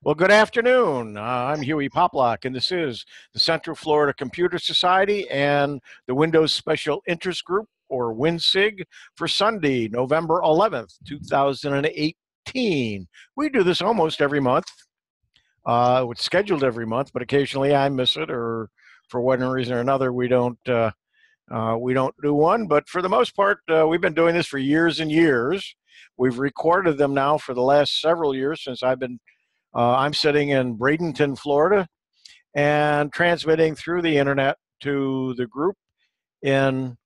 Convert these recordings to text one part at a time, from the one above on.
Well, good afternoon. I'm Huey Poplock, and this is the Central Florida Computer Society and the Windows Special Interest Group, or WinSig, for Sunday, November 11th, 2018. We do this almost every month. It's scheduled every month, but occasionally I miss it, or for one reason or another, we don't do one. But for the most part, we've been doing this for years and years. We've recorded them now for the last several years since I'm sitting in Bradenton, Florida, and transmitting through the internet to the group in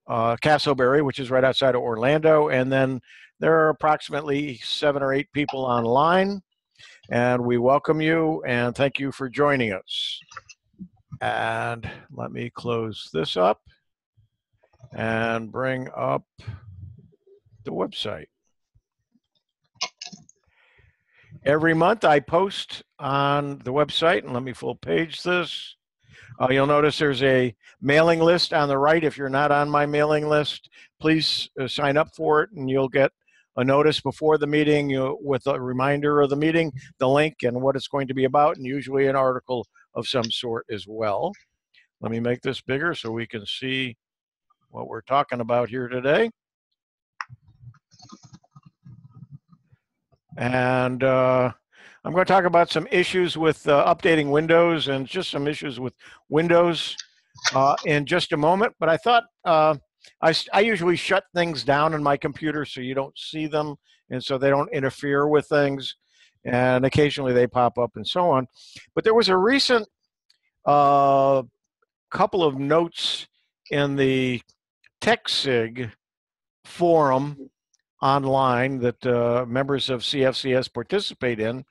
Castleberry, which is right outside of Orlando. And then there are approximately 7 or 8 people online, and we welcome you and thank you for joining us. And let me close this up and bring up the website. Every month I post on the website, and let me full page this. You'll notice there's a mailing list on the right. If you're not on my mailing list, please sign up for it, and you'll get a notice before the meeting with a reminder of the meeting, the link, and what it's going to be about, and usually an article of some sort as well. Let me make this bigger so we can see what we're talking about here today. And I'm going to talk about some issues with updating Windows and just some issues with Windows in just a moment. But I thought I usually shut things down on my computer so you don't see them and so they don't interfere with things. And occasionally they pop up and so on. But there was a recent couple of notes in the SIG forum online that members of CFCS participate in,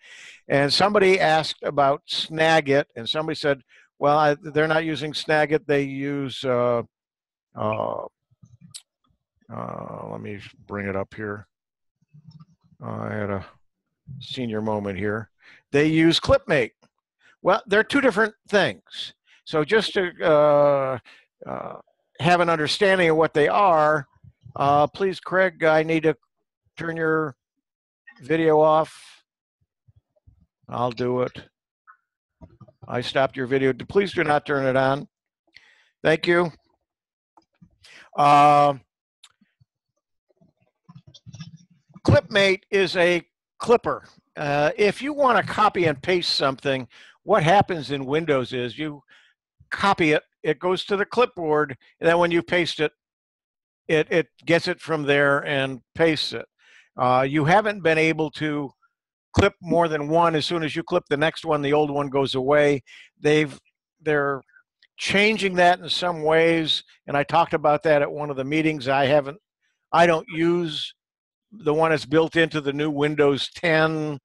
and somebody asked about SnagIt, and somebody said, well, they're not using SnagIt, they use let me bring it up here. I had a senior moment here. They use ClipMate. Well, they're two different things, so just to have an understanding of what they are, please, Craig, I need to turn your video off. I'll do it. I stopped your video. Please do not turn it on. Thank you. ClipMate is a clipper. If you want to copy and paste something, what happens in Windows is you copy it, it goes to the clipboard, and then when you paste it, it gets it from there and pastes it. You haven't been able to clip more than one. As soon as you clip the next one, the old one goes away. They're changing that in some ways, and I talked about that at one of the meetings. I don't use the one that's built into the new Windows 10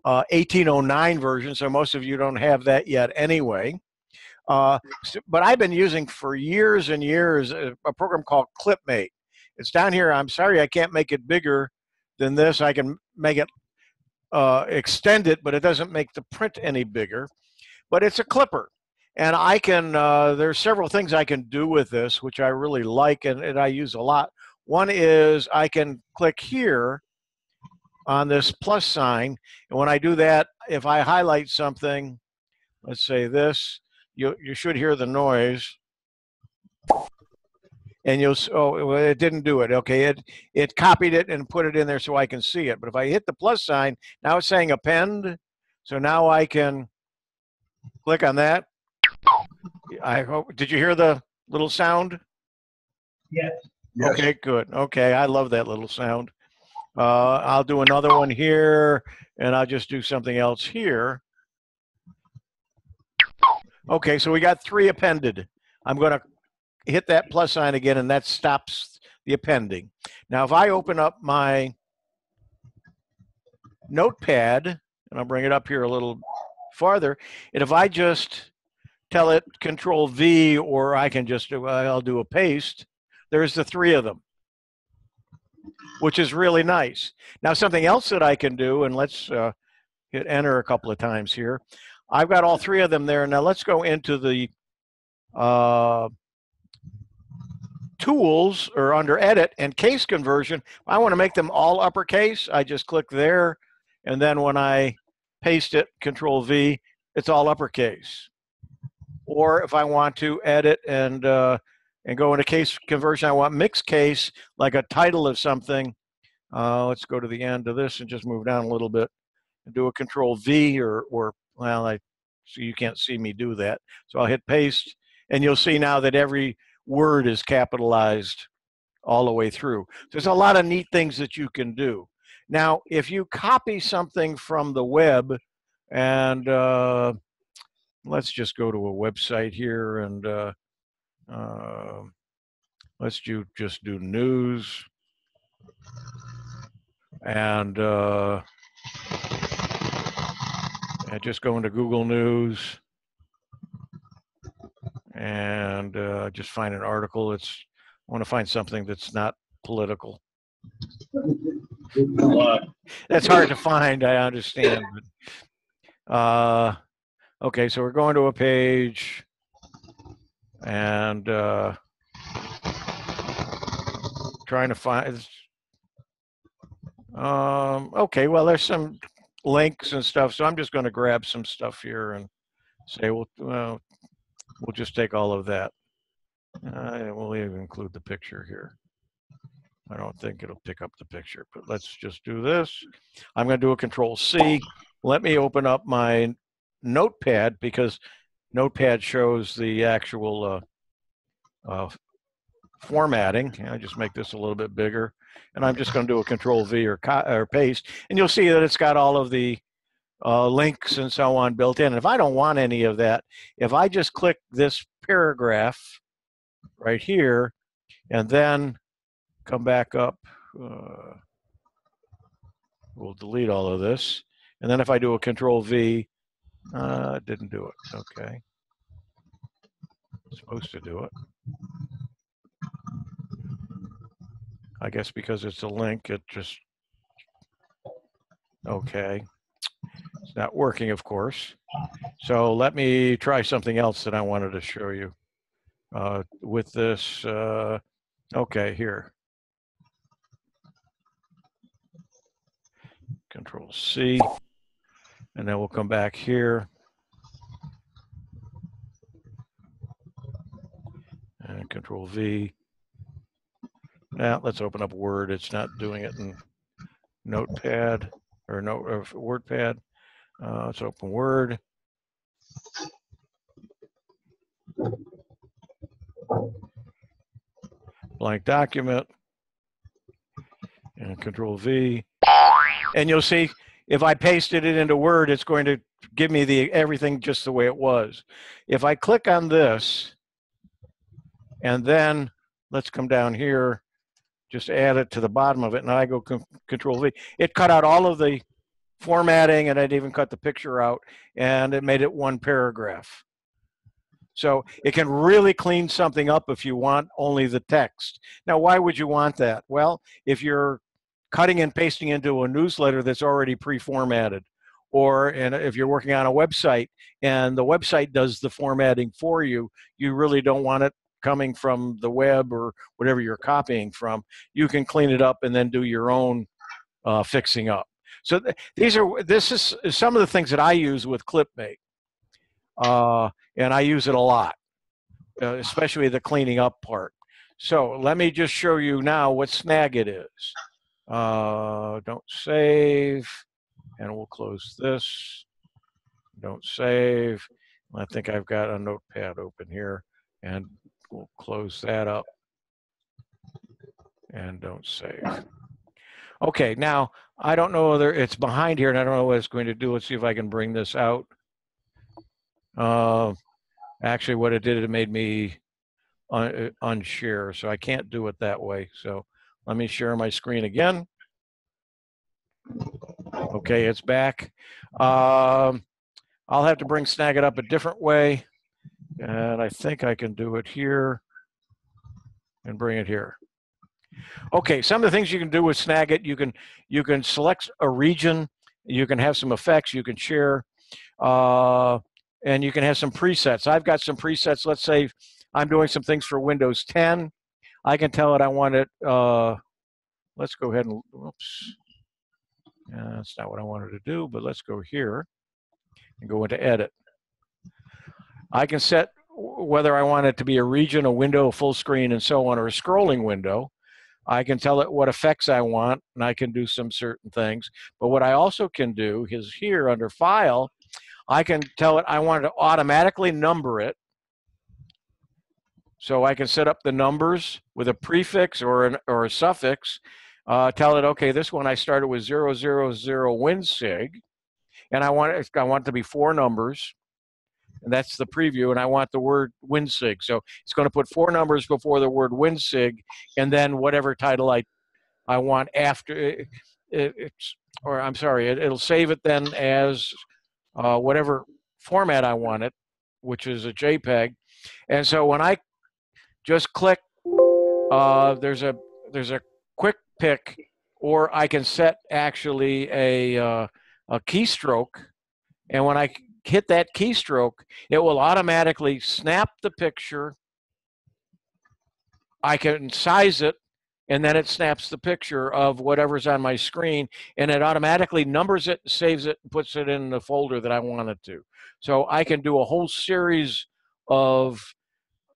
1809 version, so most of you don't have that yet anyway. But I've been using for years and years a program called ClipMate. It's down here. I'm sorry I can't make it bigger than this. I can make it extend it, but it doesn't make the print any bigger. But it's a clipper. And I can, there's several things I can do with this, which I really like and I use a lot. One is I can click here on this plus sign. And when I do that, if I highlight something, let's say this, you should hear the noise, and you'll, oh, well, it didn't do it. Okay, it copied it and put it in there so I can see it. But if I hit the plus sign, now it's saying append, so now I can click on that. I hope, did you hear the little sound? Yes. Okay, good. Okay, I love that little sound. I'll do another one here, and I'll just do something else here. Okay, so we got 3 appended. I'm going to hit that plus sign again, and that stops the appending. Now, if I open up my notepad, and I'll bring it up here a little farther, and if I just tell it Control V, or I can just I'll do a paste, there's the 3 of them, which is really nice. Now, something else that I can do, and let's hit enter a couple of times here. I've got all 3 of them there. Now let's go into the tools, or under edit and case conversion. I want to make them all uppercase. I just click there, and then when I paste it, Control V, it's all uppercase. Or if I want to edit and go into case conversion, I want mixed case, like a title of something. Let's go to the end of this and just move down a little bit and do a Control V or well, so you can't see me do that. So I'll hit paste, and you'll see now that every word is capitalized all the way through. There's a lot of neat things that you can do. Now, if you copy something from the web, and let's just go to a website here, and let's just do news, and just go into Google News, and just find an article. I want to find something that's not political. That's hard to find, I understand. But, okay, so we're going to a page, and trying to find. Okay, well, there's some links and stuff, so I'm just going to grab some stuff here and say, well, we'll just take all of that. We'll even include the picture here. I don't think it'll pick up the picture, but let's just do this. I'm going to do a Control C. Let me open up my Notepad, because Notepad shows the actual formatting. I just make this a little bit bigger, and I'm just going to do a Control V or paste, and you'll see that it's got all of the links and so on built in. And if I don't want any of that, if I just click this paragraph right here and then come back up, we'll delete all of this, and then if I do a Control V, it didn't do it. Okay, it's supposed to do it. I guess because it's a link, it just, okay. It's not working, of course. So let me try something else that I wanted to show you with this. Okay, here. Control C, and then we'll come back here. And Control V. Now let's open up Word. It's not doing it in Notepad or WordPad. Let's open Word. Blank document. And Control V. And you'll see if I pasted it into Word, it's going to give me everything just the way it was. If I click on this, and then let's come down here, just add it to the bottom of it, and I go Control V. It cut out all of the formatting, and I'd even cut the picture out, and it made it one paragraph. So it can really clean something up if you want only the text. Now, why would you want that? Well, if you're cutting and pasting into a newsletter that's already pre-formatted, and if you're working on a website and the website does the formatting for you, you really don't want it coming from the web or whatever you're copying from. You can clean it up and then do your own fixing up. So this is some of the things that I use with ClipMate, and I use it a lot, especially the cleaning up part. So let me just show you now what SnagIt is. Don't save, and we'll close this. Don't save. I think I've got a Notepad open here, and we'll close that up, and don't save. Okay, now I don't know whether it's behind here, and I don't know what it's going to do. Let's see if I can bring this out. Actually, what it did, it made me unshare, so I can't do it that way. So let me share my screen again. Okay, it's back. I'll have to bring SnagIt up a different way, and I think I can do it here and bring it here. Okay, some of the things you can do with SnagIt, you can select a region, you can have some effects, you can share, and you can have some presets. I've got some presets. Let's say I'm doing some things for Windows 10. I can tell it I want it, let's go ahead and, whoops. That's not what I wanted to do, but let's go here and go into edit. I can set whether I want it to be a region, a window, a full screen, and so on, or a scrolling window. I can tell it what effects I want, and I can do some certain things. But what I also can do is here under File, I can tell it I want to automatically number it. So I can set up the numbers with a prefix or a suffix. Tell it, okay, this one I started with 000 WinSig, and I want it to be 4 numbers. And that's the preview, and I want the word WinSig. So it's going to put 4 numbers before the word WinSig, and then whatever title I want after it'll save it then as whatever format I want it, which is a JPEG. And so when I just click, there's a quick pick, or I can set actually a keystroke, and when I hit that keystroke, it will automatically snap the picture. I can size it, and then it snaps the picture of whatever's on my screen, and it automatically numbers it, saves it, and puts it in the folder that I want it to. So I can do a whole series of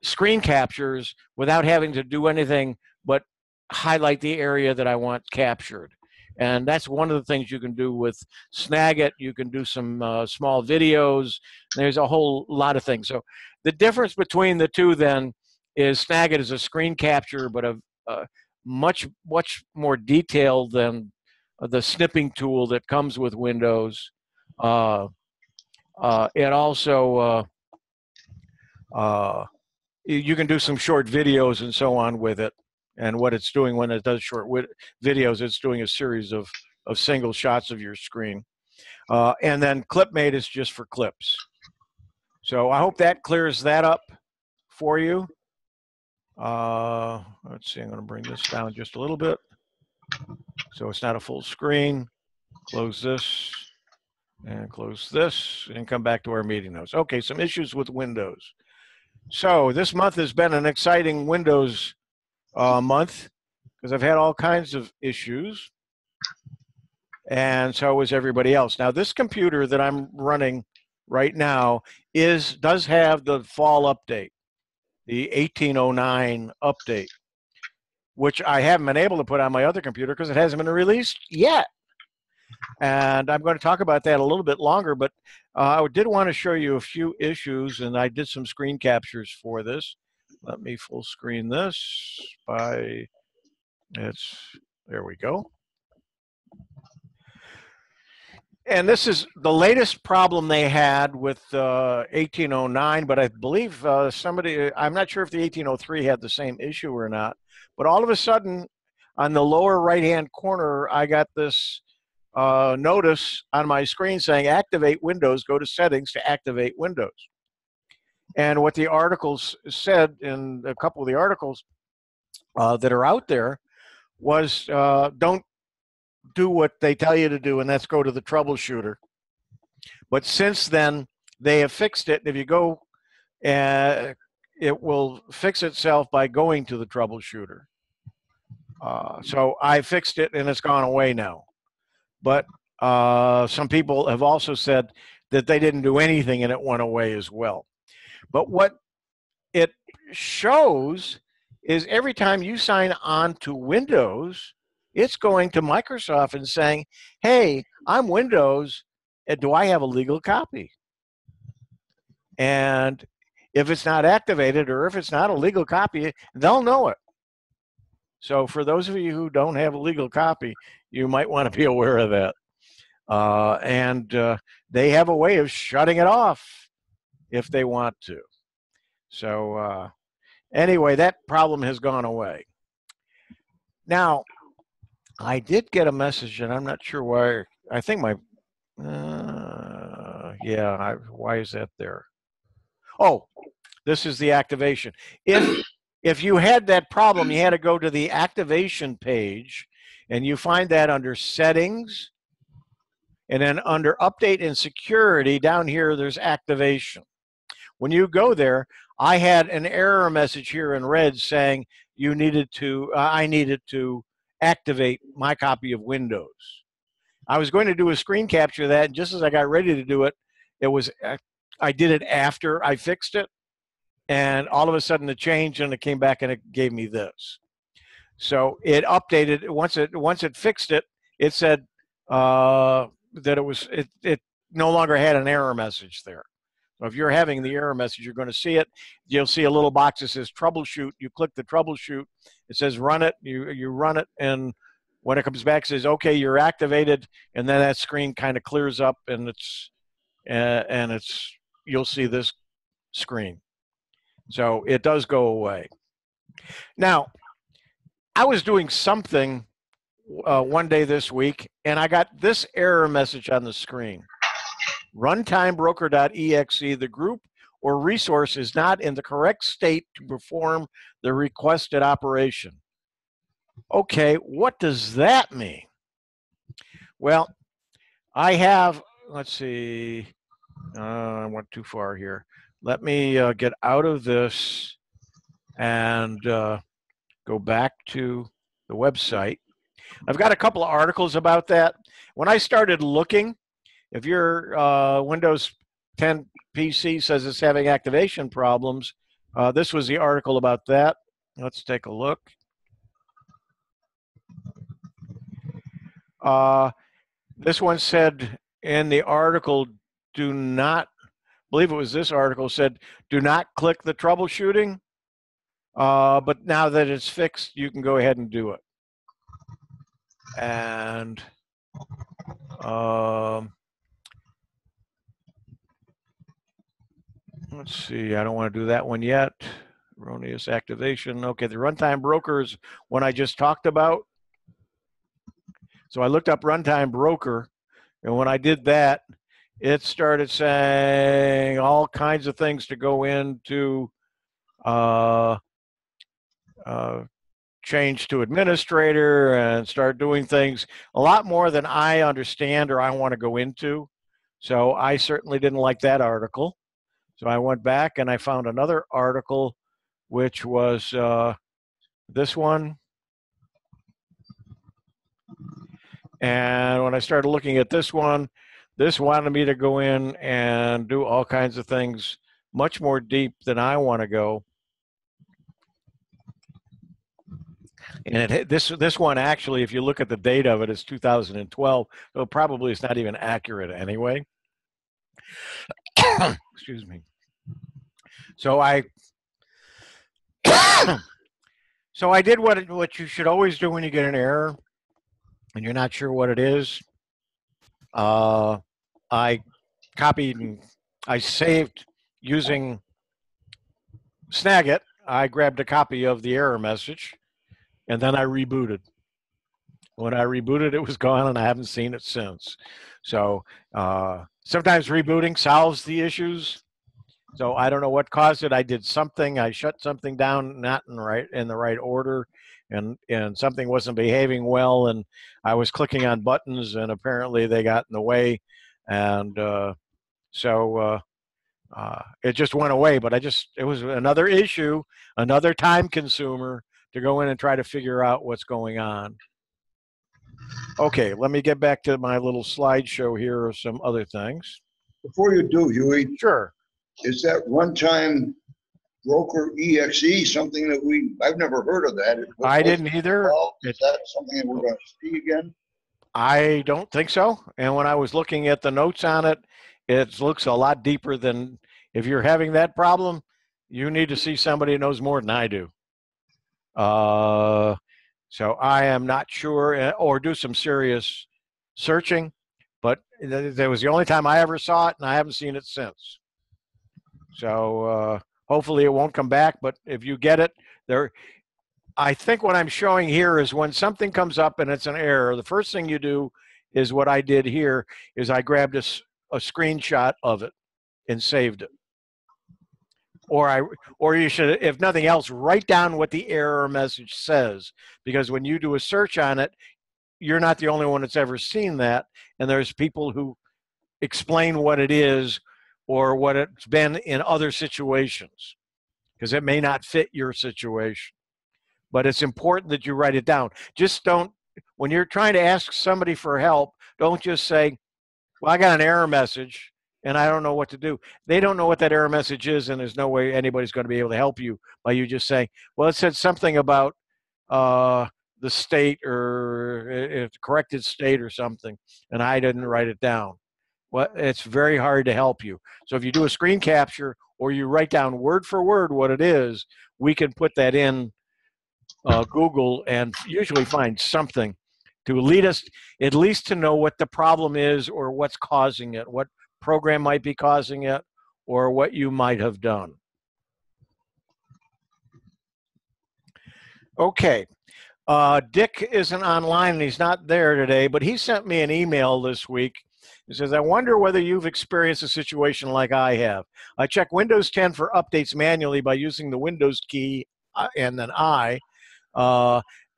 screen captures without having to do anything but highlight the area that I want captured. And that's one of the things you can do with SnagIt. You can do some small videos. There's a whole lot of things. So the difference between the two then is SnagIt is a screen capture, but a much more detailed than the snipping tool that comes with Windows. It also you can do some short videos and so on with it. And what it's doing when it does short videos, it's doing a series of single shots of your screen. And then ClipMate is just for clips. So I hope that clears that up for you. Let's see, I'm going to bring this down just a little bit so it's not a full screen. Close this and close this and come back to our meeting notes. Okay, some issues with Windows. So this month has been an exciting Windows month because I've had all kinds of issues, and so is everybody else. Now this computer that I'm running right now does have the fall update, the 1809 update, which I haven't been able to put on my other computer because it hasn't been released yet. And I'm going to talk about that a little bit longer, but I did want to show you a few issues, and I did some screen captures for this. Let me full screen this there we go. And this is the latest problem they had with 1809, but I believe I'm not sure if the 1803 had the same issue or not, but all of a sudden on the lower right-hand corner, I got this notice on my screen saying activate Windows, go to settings to activate Windows. And what the articles said in a couple of the articles that are out there was don't do what they tell you to do, and that's go to the troubleshooter. But since then, they have fixed it. If you go, it will fix itself by going to the troubleshooter. So I fixed it, and it's gone away now. But some people have also said that they didn't do anything, and it went away as well. But what it shows is every time you sign on to Windows, it's going to Microsoft and saying, hey, I'm Windows, and do I have a legal copy? And if it's not activated or if it's not a legal copy, they'll know it. So for those of you who don't have a legal copy, you might want to be aware of that. And they have a way of shutting it off if they want to. So anyway, that problem has gone away. Now, I did get a message, and I'm not sure why. I think my, why is that there? Oh, this is the activation. If you had that problem, you had to go to the activation page, and you find that under Settings, and then under Update and Security, down here, there's Activation. When you go there, I had an error message here in red saying I needed to activate my copy of Windows. I was going to do a screen capture of that, and just as I got ready to do it, I did it after I fixed it, and all of a sudden it changed, and it came back and it gave me this. So it updated once it fixed it. It said that it no longer had an error message there. So if you're having the error message, you're going to see it. You'll see a little box that says troubleshoot. You click the troubleshoot. It says run it. You run it, and when it comes back, it says okay, you're activated, and then that screen kind of clears up, and you'll see this screen. So it does go away. Now, I was doing something one day this week, and I got this error message on the screen. RuntimeBroker.exe, the group or resource is not in the correct state to perform the requested operation. Okay, what does that mean? Well, I have, let's see, I went too far here. Let me get out of this and go back to the website. I've got a couple of articles about that. When I started looking, if your Windows 10 PC says it's having activation problems, this was the article about that. Let's take a look. This one said in the article, do not, I believe it was this article, said, do not click the troubleshooting. But now that it's fixed, you can go ahead and do it. And let's see, I don't want to do that one yet. Erroneous activation. Okay, the runtime broker is one I just talked about. So I looked up runtime broker, and when I did that, it started saying all kinds of things to go into change to administrator and start doing things a lot more than I understand or I want to go into. So I certainly didn't like that article. So I went back and I found another article, which was this one. And when I started looking at this one, this wanted me to go in and do all kinds of things much more deep than I want to go. And this one actually, if you look at the date of it, is 2012. So probably it's not even accurate anyway. Excuse me. So I did what you should always do when you get an error and you're not sure what it is. I copied and I saved using SnagIt. I grabbed a copy of the error message, and then I rebooted. When I rebooted, it was gone, and I haven't seen it since. So sometimes rebooting solves the issues. So I don't know what caused it. I did something. I shut something down not in the right order, and something wasn't behaving well, and I was clicking on buttons, and apparently they got in the way, and so it just went away. But it was another issue, another time consumer to go in and try to figure out what's going on. Okay, let me get back to my little slideshow here of some other things. Before you do, Huey. Sure. Is that RuntimeBroker.exe something that I've never heard of that. I didn't either. Is that something that we're going to see again? I don't think so. And when I was looking at the notes on it, it looks a lot deeper than, if you're having that problem, you need to see somebody who knows more than I do. So I am not sure, or do some serious searching, but that was the only time I ever saw it, and I haven't seen it since. So hopefully it won't come back, but if you get it, I think what I'm showing here is when something comes up and it's an error, the first thing you do is what I did here, is I grabbed a screenshot of it and saved it. Or you should, if nothing else, write down what the error message says, because when you do a search on it, you're not the only one that's ever seen that, and there's people who explain what it is or what it's been in other situations, because it may not fit your situation. But it's important that you write it down. Just don't, when you're trying to ask somebody for help, Don't just say, well, I got an error message and I don't know what to do. They don't know what that error message is, and there's no way anybody's going to be able to help you by you just saying, well, it said something about the state or it's corrected state or something, and I didn't write it down. Well, it's very hard to help you. So if you do a screen capture or you write down word for word what it is, we can put that in Google and usually find something to lead us at least to know what the problem is or what's causing it, what program might be causing it, or what you might have done. Okay. Dick isn't online and he's not there today, but he sent me an email this week. He says, I wonder whether you've experienced a situation like I have. I check Windows 10 for updates manually by using the Windows key and then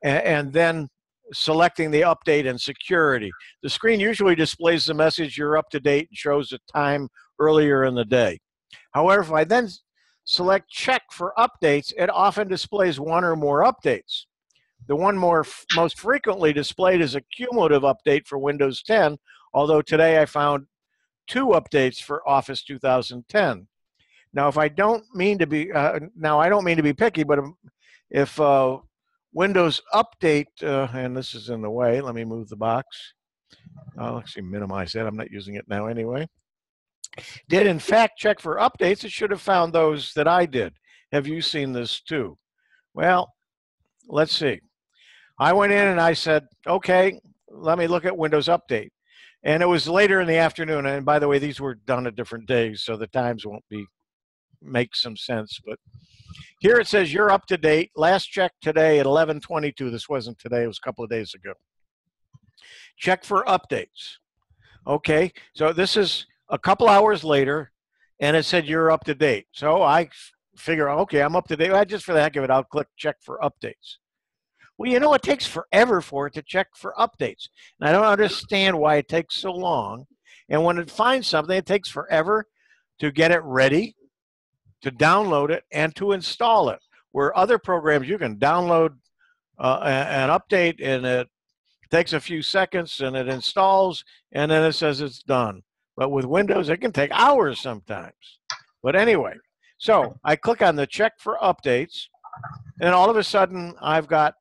and then selecting the update and security. The screen usually displays the message you're up to date and shows the time earlier in the day. However, if I then select check for updates, it often displays one or more updates. The one most frequently displayed is a cumulative update for Windows 10, although today I found 2 updates for Office 2010. Now, if I don't mean to be, I don't mean to be picky, but if Windows Update, and this is in the way, let me move the box. I'll actually minimize that. I'm not using it now anyway. Did in fact check for updates, it should have found those that I did. Have you seen this too? Well, let's see. I went in and I said, okay, let me look at Windows Update. And it was later in the afternoon. And by the way, these were done at different days, so the times won't make some sense. But here it says you're up to date. Last check today at 11:22. This wasn't today. It was a couple of days ago. Check for updates. Okay, so this is a couple hours later, and it said you're up to date. So I figure, okay, I'm up to date. Just for the heck of it, I'll click check for updates. Well, you know, it takes forever for it to check for updates. And I don't understand why it takes so long. And when it finds something, it takes forever to get it ready, to download it, and to install it. Where other programs, you can download an update, and it takes a few seconds, and it installs, and then it says it's done. But with Windows, it can take hours sometimes. But anyway, so I click on the check for updates, and all of a sudden, I've got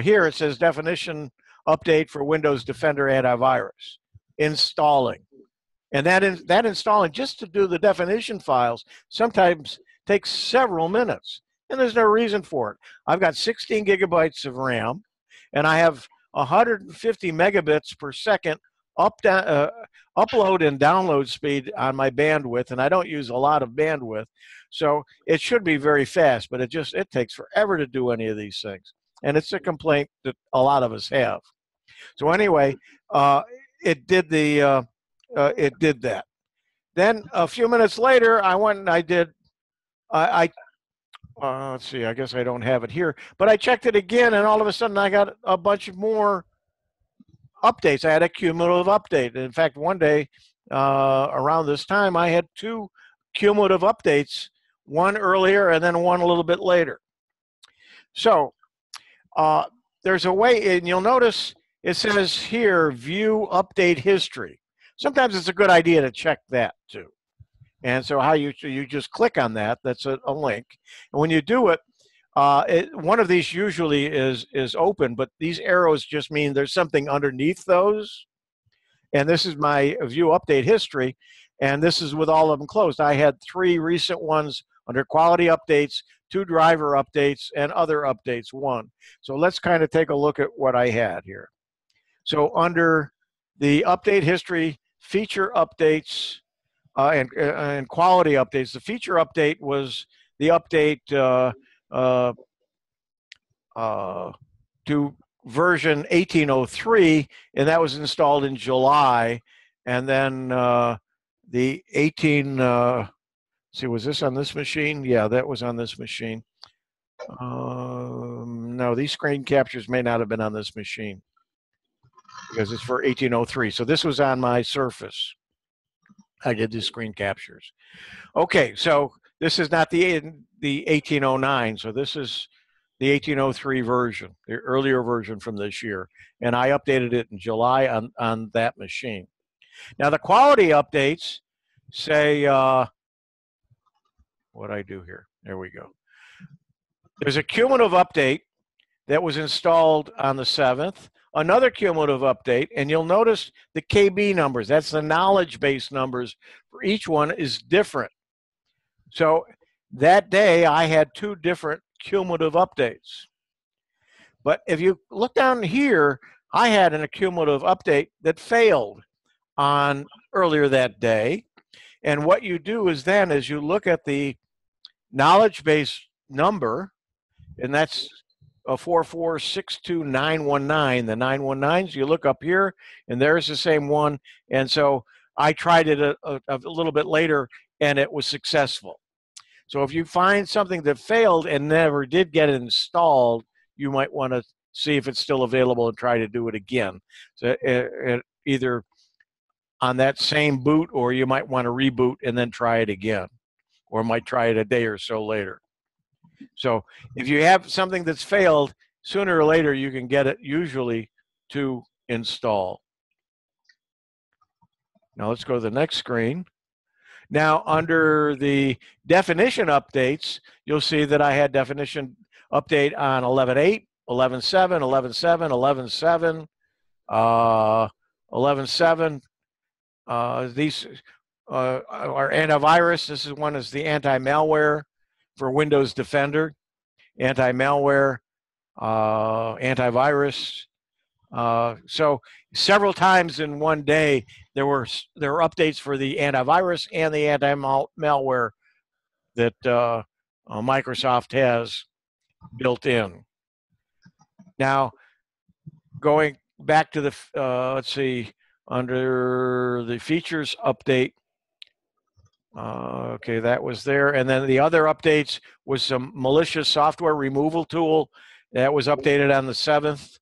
here it says definition update for Windows Defender antivirus installing, and that installing just to do the definition files sometimes takes several minutes, and there's no reason for it. I've got 16 gigabytes of RAM, and I have 150 megabits per second upload and download speed on my bandwidth, and I don't use a lot of bandwidth, so it should be very fast. But it takes forever to do any of these things. And it's a complaint that a lot of us have. So anyway, it did that. Then a few minutes later, I went and I did. Let's see. I guess I don't have it here, but I checked it again, and all of a sudden, I got a bunch of more updates. I had a cumulative update. In fact, one day around this time, I had 2 cumulative updates. One earlier, and then one a little bit later. So. There's a way, and you'll notice it says here, view update history. Sometimes it's a good idea to check that too. And so how you just click on that, that's a link. And when you do it, one of these usually is open, but these arrows just mean there's something underneath those. And this is my view update history, and this is with all of them closed. I had 3 recent ones under quality updates, 2 driver updates, and other updates 1. So let's kind of take a look at what I had here. So under the update history, feature updates, and quality updates, the feature update was the update to version 1803, and that was installed in July. And then the 18... see, was this on this machine? Yeah, that was on this machine. No, these screen captures may not have been on this machine because it's for 1803. So this was on my Surface. I did the screen captures. Okay, so this is not the 1809. So this is the 1803 version, the earlier version from this year. And I updated it in July on that machine. Now, the quality updates say, what I do here? There we go. There's a cumulative update that was installed on the 7th, another cumulative update, and you'll notice the KB numbers, that's the knowledge base numbers for each one is different. So that day I had 2 different cumulative updates. But if you look down here, I had an cumulative update that failed on earlier that day. And what you do is then is you look at the knowledge base number, and that's a 4462919. The 919s, you look up here, and there's the same one. And so I tried it a little bit later, and it was successful. So if you find something that failed and never did get installed, you might want to see if it's still available and try to do it again. So either on that same boot, or you might want to reboot and then try it again, or might try it a day or so later. So if you have something that's failed, sooner or later you can get it usually to install. Now let's go to the next screen. Now under the definition updates, you'll see that I had definition update on 11.8, 11.7, 11.7, 11.7, 11.7. These are antivirus. This is one is the anti-malware for Windows Defender, anti-malware, antivirus. So several times in one day, there were updates for the antivirus and the anti-malware that Microsoft has built in. Now, going back to the, let's see, under the features update, okay, that was there. And then the other updates was some malicious software removal tool that was updated on the 7th.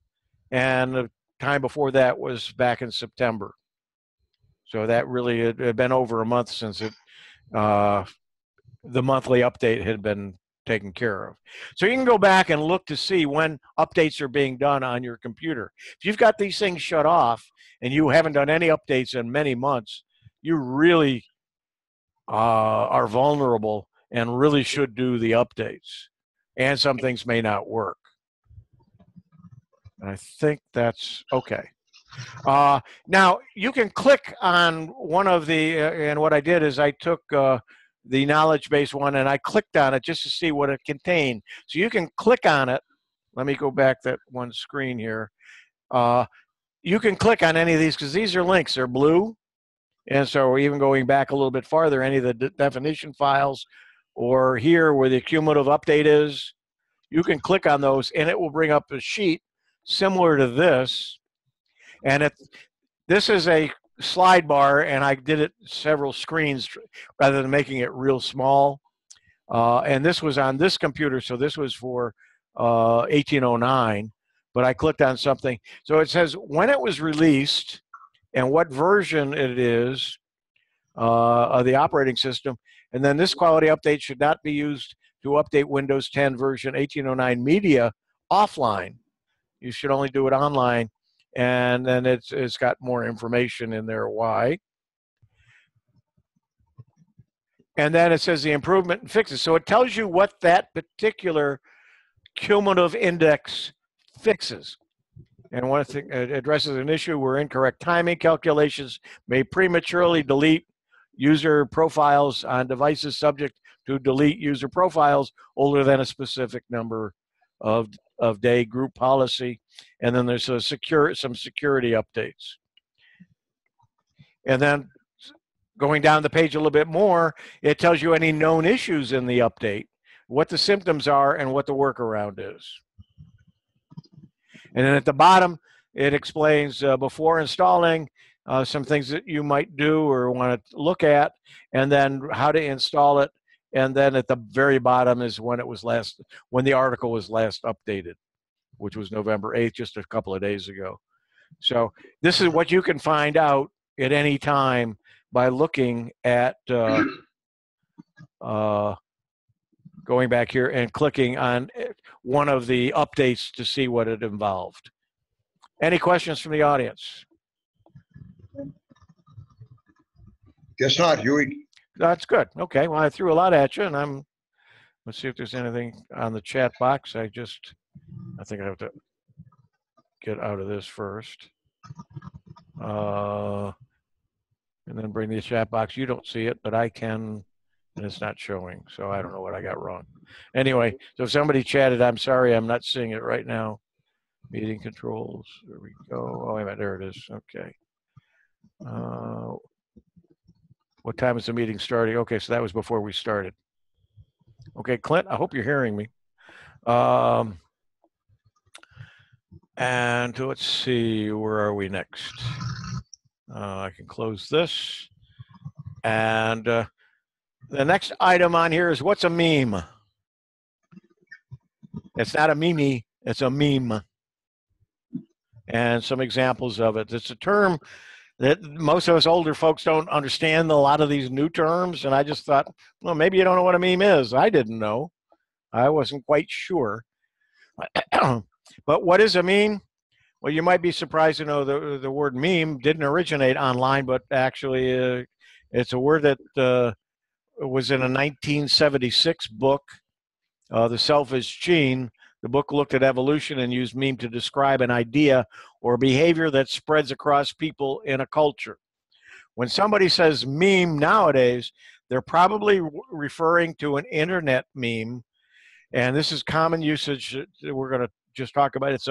And the time before that was back in September. So that really had been over a month since it, the monthly update had been taken care of. So you can go back and look to see when updates are being done on your computer. If you've got these things shut off and you haven't done any updates in many months, you really are vulnerable and really should do the updates. And some things may not work. I think that's okay. Now, you can click on one of the, and what I did is I took the knowledge base one and I clicked on it just to see what it contained. So you can click on it. Let me go back that one screen here. You can click on any of these because these are links. They're blue. And so even going back a little bit farther, any of the definition files or here where the cumulative update is, you can click on those and it will bring up a sheet similar to this. And this is a slide bar, and I did it several screens rather than making it real small. And this was on this computer, so this was for 1809, but I clicked on something. So it says when it was released and what version it is of the operating system. And then this quality update should not be used to update Windows 10 version 1809 media offline. You should only do it online. And then it's got more information in there why. And then it says the improvement and fixes. So it tells you what that particular cumulative index fixes. And one thing, it addresses an issue where incorrect timing calculations may prematurely delete user profiles on devices subject to delete user profiles older than a specific number of day group policy. And then there's some security updates. And then going down the page a little bit more, it tells you any known issues in the update, what the symptoms are, and what the workaround is. And then at the bottom, it explains before installing some things that you might do or want to look at, and then how to install it. And then at the very bottom is when the article was last updated, which was November 8th, just a couple of days ago. So this is what you can find out at any time by looking at going back here and clicking on one of the updates to see what it involved. Any questions from the audience? Guess not, Huey. That's good. Okay, well, I threw a lot at you, and let's see if there's anything on the chat box. I think I have to get out of this first. And then bring the chat box. You don't see it, but I can, and it's not showing, so I don't know what I got wrong. Anyway, so if somebody chatted, I'm sorry, I'm not seeing it right now. Meeting controls, there we go. Oh, wait a minute, there it is, okay. What time is the meeting starting? Okay, so that was before we started. Okay, Clint, I hope you're hearing me. And let's see, where are we next? I can close this. And the next item on here is, what's a meme? It's not a meme, it's a meme. And some examples of it. It's a term that most of us older folks don't understand, a lot of these new terms, and I just thought, well, maybe you don't know what a meme is. I didn't know. I wasn't quite sure. But what is a meme? Well, you might be surprised to know the word meme didn't originate online, but actually it's a word that was in a 1976 book, The Selfish Gene. The book looked at evolution and used meme to describe an idea or behavior that spreads across people in a culture. When somebody says meme nowadays, they're probably referring to an internet meme, and this is common usage that we're going to just talk about. It's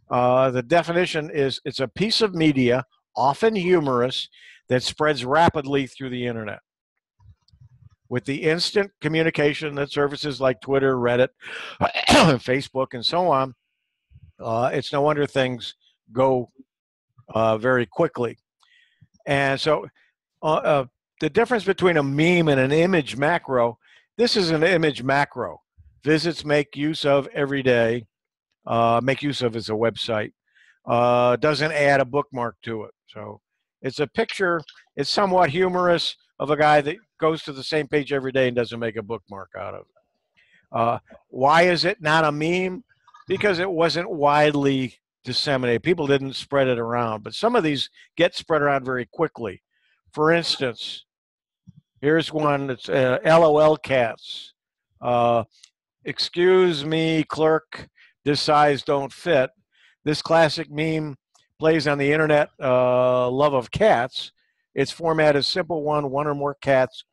the definition is, it's a piece of media, often humorous, that spreads rapidly through the internet. With the instant communication that services like Twitter, Reddit, Facebook, and so on, it's no wonder things go very quickly. And so the difference between a meme and an image macro, this is an image macro. Visits make use of every day. Make use of as a website. Doesn't add a bookmark to it. So it's a picture. It's somewhat humorous of a guy that goes to the same page every day and doesn't make a bookmark out of it. Why is it not a meme? Because it wasn't widely disseminated. People didn't spread it around. But some of these get spread around very quickly. For instance, here's one that's LOL cats. Excuse me, clerk, this size don't fit. This classic meme plays on the internet, love of cats. Its format is simple: one or more cats,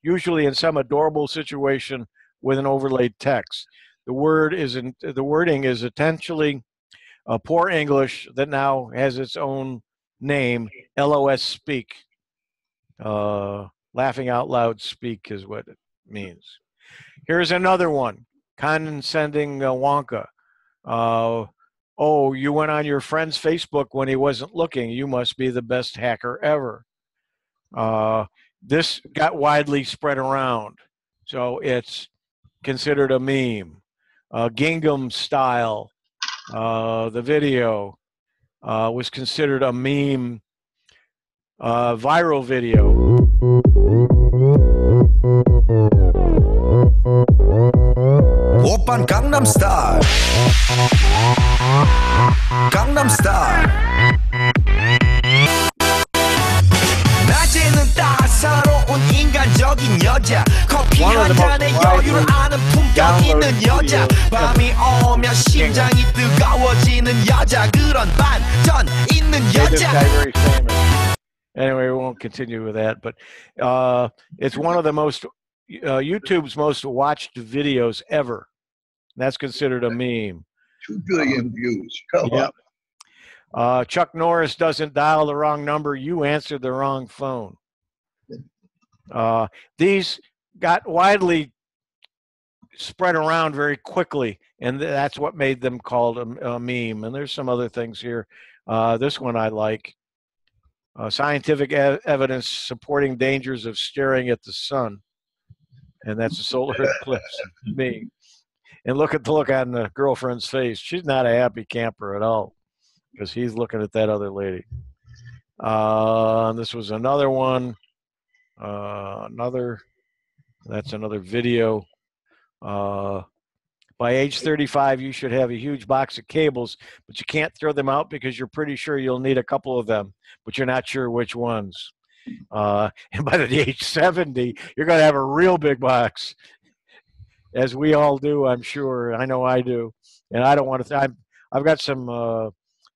usually in some adorable situation with an overlaid text. The wording is intentionally poor English that now has its own name, LOS speak. Laughing out loud speak is what it means. Here's another one, condescending Wonka. Oh, you went on your friend's Facebook when he wasn't looking. You must be the best hacker ever. This got widely spread around, so it's considered a meme. Gingham style, the video was considered a meme, viral video. Oppan Gangnam Style. Gangnam Style. 낮에는 따사로운 인간적인 여자. 커피 한 잔에 여유를 아는 품격 있는 여자. 밤이 오면 심장이 뜨거워지는 여자. 그런 반전 있는 여자. Anyway, we won't continue with that, but it's one of the most YouTube's most watched videos ever. That's considered a meme. 2 billion views. Come on. Chuck Norris doesn't dial the wrong number. You answered the wrong phone. These got widely spread around very quickly, and that's what made them called a meme. And there's some other things here. This one I like. Scientific evidence supporting dangers of staring at the sun. And that's a solar eclipse meme. And look at the look on the girlfriend's face. She's not a happy camper at all because he's looking at that other lady. This was another one. That's another video By age 35, you should have a huge box of cables, but you can't throw them out because you're pretty sure you'll need a couple of them, but you're not sure which ones. And by the age 70, you're going to have a real big box, as we all do, I'm sure. I know I do. And I don't want to, I've got some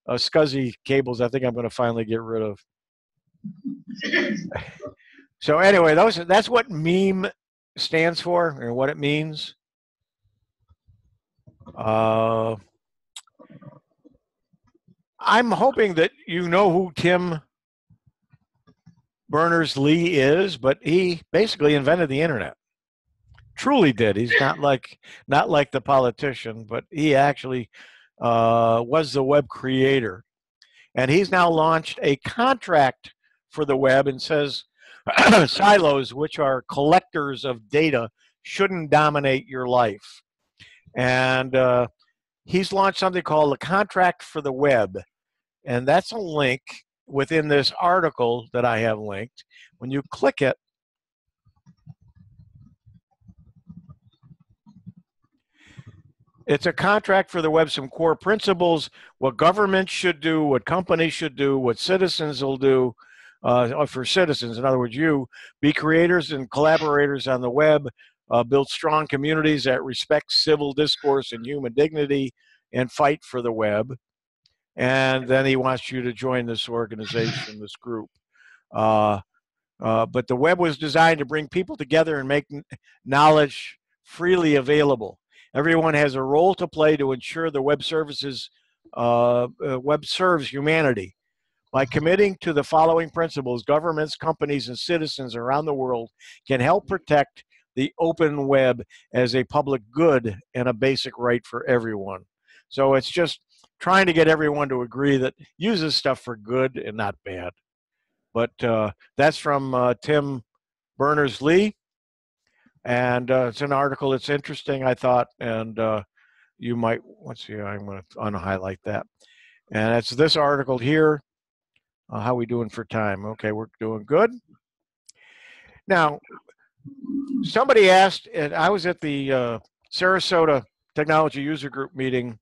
SCSI cables I think I'm going to finally get rid of. So anyway, that's what meme stands for and what it means. I'm hoping that you know who Tim Berners-Lee is, but he basically invented the internet. Truly did. He's not like the politician, but he actually was the web creator. And he's now launched a contract for the web and says silos, which are collectors of data, shouldn't dominate your life. And he's launched something called the contract for the web. And that's a link within this article that I have linked. When you click it, it's a contract for the web, some core principles, what governments should do, what companies should do, what citizens will do for citizens. In other words, you be creators and collaborators on the web, build strong communities that respect civil discourse and human dignity, and fight for the web. And then he wants you to join this organization, this group. But the web was designed to bring people together and make knowledge freely available. Everyone has a role to play to ensure the web serves humanity. By committing to the following principles, governments, companies, and citizens around the world can help protect the open web as a public good and a basic right for everyone. So it's just trying to get everyone to agree that use this stuff for good and not bad. But that's from Tim Berners-Lee. And it's an article that's interesting, I thought, and you might, let's see, I'm going to unhighlight that. And it's this article here. How we doing for time? Okay, we're doing good. Now, somebody asked, and I was at the Sarasota Technology User Group meeting,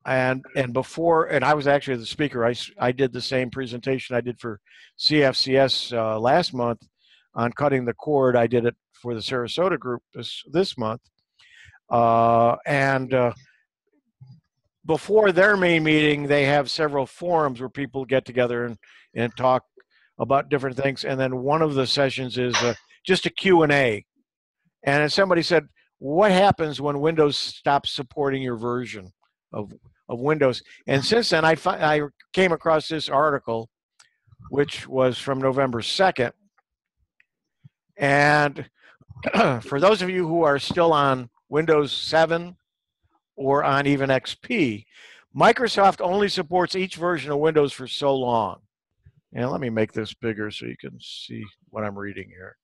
and before, and I was actually the speaker. I did the same presentation I did for CFCS last month on cutting the cord. I did it for the Sarasota group this month. Before their main meeting, they have several forums where people get together and talk about different things. And then one of the sessions is just a Q&A. And somebody said, what happens when Windows stops supporting your version of Windows? And since then, I came across this article, which was from November 2nd. And for those of you who are still on Windows 7 or on even XP, Microsoft only supports each version of Windows for so long. And let me make this bigger so you can see what I'm reading here.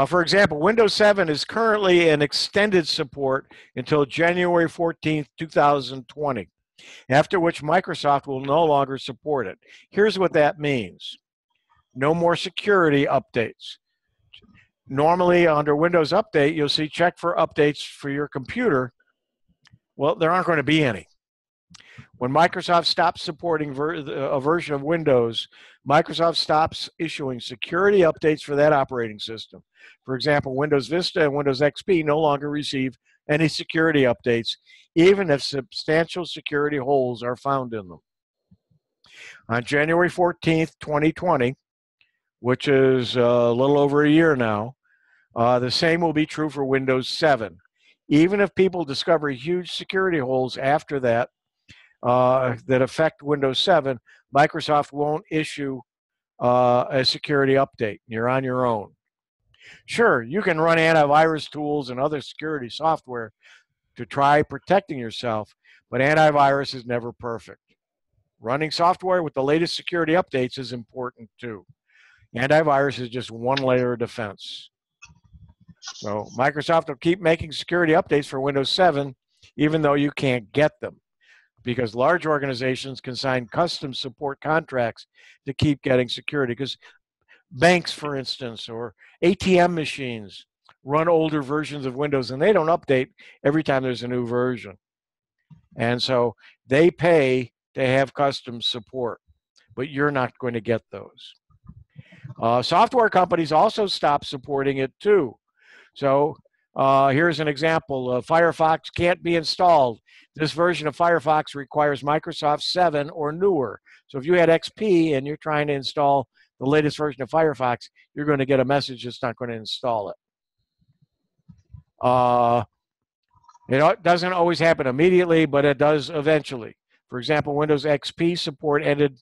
For example, Windows 7 is currently in extended support until January 14th, 2020, after which Microsoft will no longer support it. Here's what that means. No more security updates. Normally, under Windows Update, you'll see check for updates for your computer. Well, there aren't going to be any. When Microsoft stops supporting a version of Windows, Microsoft stops issuing security updates for that operating system. For example, Windows Vista and Windows XP no longer receive any security updates, even if substantial security holes are found in them. On January 14th, 2020, which is a little over a year now, the same will be true for Windows 7. Even if people discover huge security holes after that that affect Windows 7, Microsoft won't issue a security update. You're on your own. Sure, you can run antivirus tools and other security software to try protecting yourself, but antivirus is never perfect. Running software with the latest security updates is important too. Antivirus is just one layer of defense. So Microsoft will keep making security updates for Windows 7, even though you can't get them, because large organizations can sign custom support contracts to keep getting security. Because banks, for instance, or ATM machines run older versions of Windows, and they don't update every time there's a new version. And so they pay to have custom support, but you're not going to get those. Software companies also stop supporting it too. So here's an example. Firefox can't be installed. This version of Firefox requires Microsoft 7 or newer. So if you had XP and you're trying to install the latest version of Firefox, you're going to get a message that's not going to install it. It doesn't always happen immediately, but it does eventually. For example, Windows XP support ended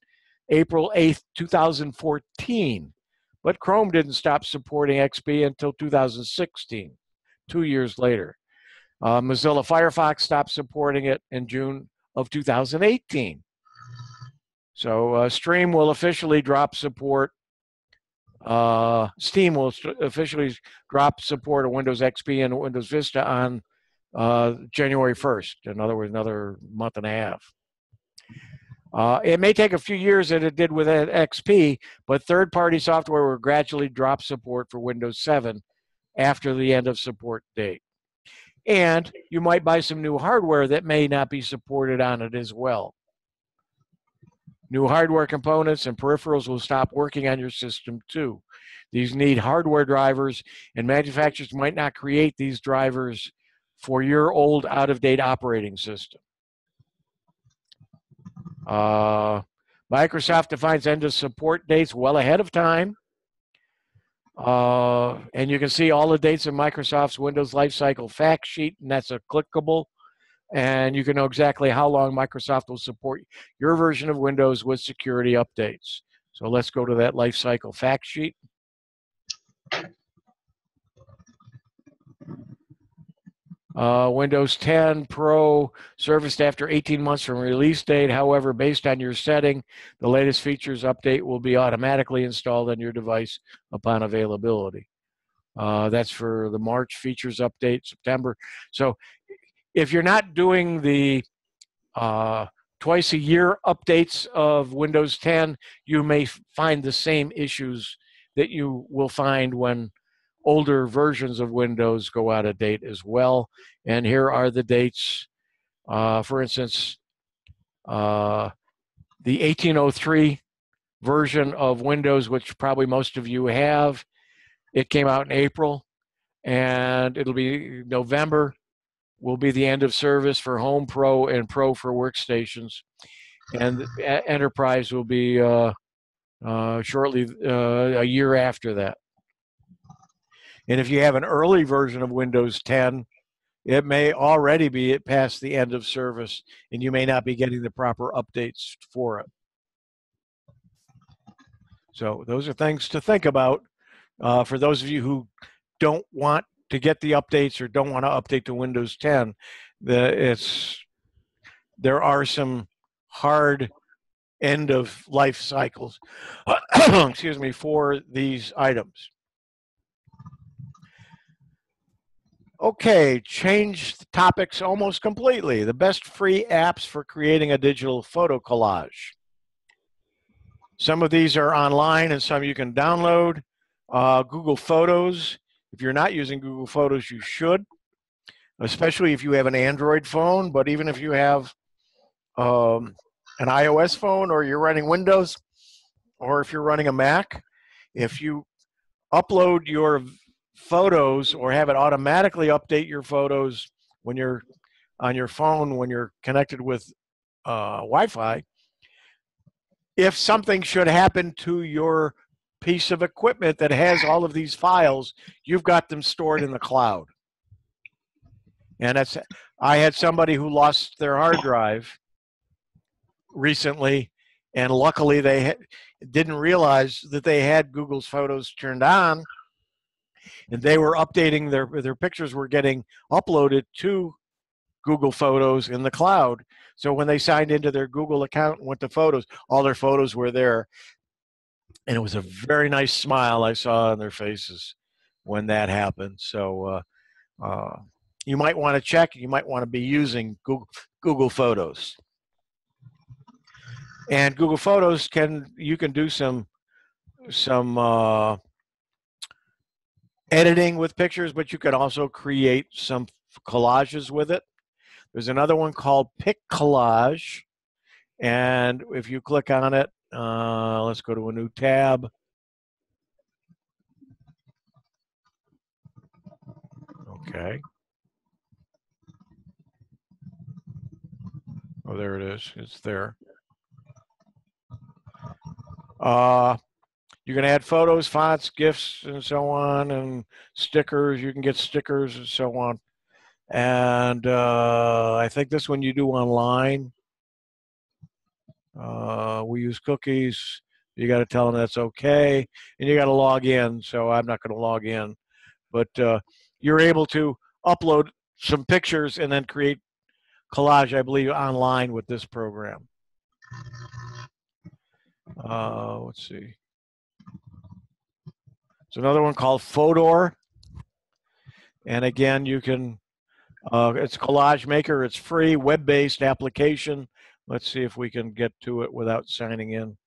April 8th, 2014, but Chrome didn't stop supporting XP until 2016, 2 years later. Mozilla Firefox stopped supporting it in June of 2018. So Stream will officially drop support. Steam will officially drop support of Windows XP and Windows Vista on January 1st. In other words, another month and a half. It may take a few years, as it did with XP, but third-party software will gradually drop support for Windows 7 after the end of support date. And you might buy some new hardware that may not be supported on it as well. New hardware components and peripherals will stop working on your system too. These need hardware drivers, and manufacturers might not create these drivers for your old, out-of-date operating system. Microsoft defines end of support dates well ahead of time. And you can see all the dates in Microsoft's Windows Lifecycle fact sheet, and that's a clickable. And you can know exactly how long Microsoft will support your version of Windows with security updates. So let's go to that Lifecycle fact sheet. Windows 10 Pro serviced after 18 months from release date. However, based on your setting, the latest features update will be automatically installed on your device upon availability. That's for the March features update, September. So if you're not doing the twice a year updates of Windows 10, you may find the same issues that you will find when older versions of Windows go out of date as well. And here are the dates. For instance, the 1803 version of Windows, which probably most of you have, it came out in April, and it'll be November will be the end of service for Home Pro and Pro for workstations. And Enterprise will be shortly a year after that. And if you have an early version of Windows 10, it may already be past the end of service, and you may not be getting the proper updates for it. So those are things to think about for those of you who don't want to get the updates or don't want to update to Windows 10. There are some hard end of life cycles excuse me, for these items. Okay, change the topics almost completely. The best free apps for creating a digital photo collage. Some of these are online and some you can download. Google Photos. If you're not using Google Photos, you should, especially if you have an Android phone. But even if you have an iOS phone, or you're running Windows, or if you're running a Mac, if you upload your photos or have it automatically update your photos when you're on your phone, when you're connected with Wi-Fi, if something should happen to your piece of equipment that has all of these files, you've got them stored in the cloud. And I had somebody who lost their hard drive recently, and luckily they didn't realize that they had Google's Photos turned on, and they were updating their pictures were getting uploaded to Google Photos in the cloud. So when they signed into their Google account and went to Photos, all their photos were there. And it was a very nice smile I saw on their faces when that happened. So you might want to check. You might want to be using Google Photos. And Google Photos you can do some some editing with pictures, but you can also create some collages with it. There's another one called Pick Collage, and if you click on it, let's go to a new tab. Okay. Oh, there it is. It's there. You can add photos, fonts, GIFs, and so on, and stickers. You can get stickers and so on. And I think this one you do online. We use cookies. You got to tell them that's okay, and you got to log in. So I'm not going to log in, but you're able to upload some pictures and then create collage, I believe, online with this program. Let's see. There's another one called Fodor, and again, you can. It's Collage Maker. It's free, web-based application. Let's see if we can get to it without signing in.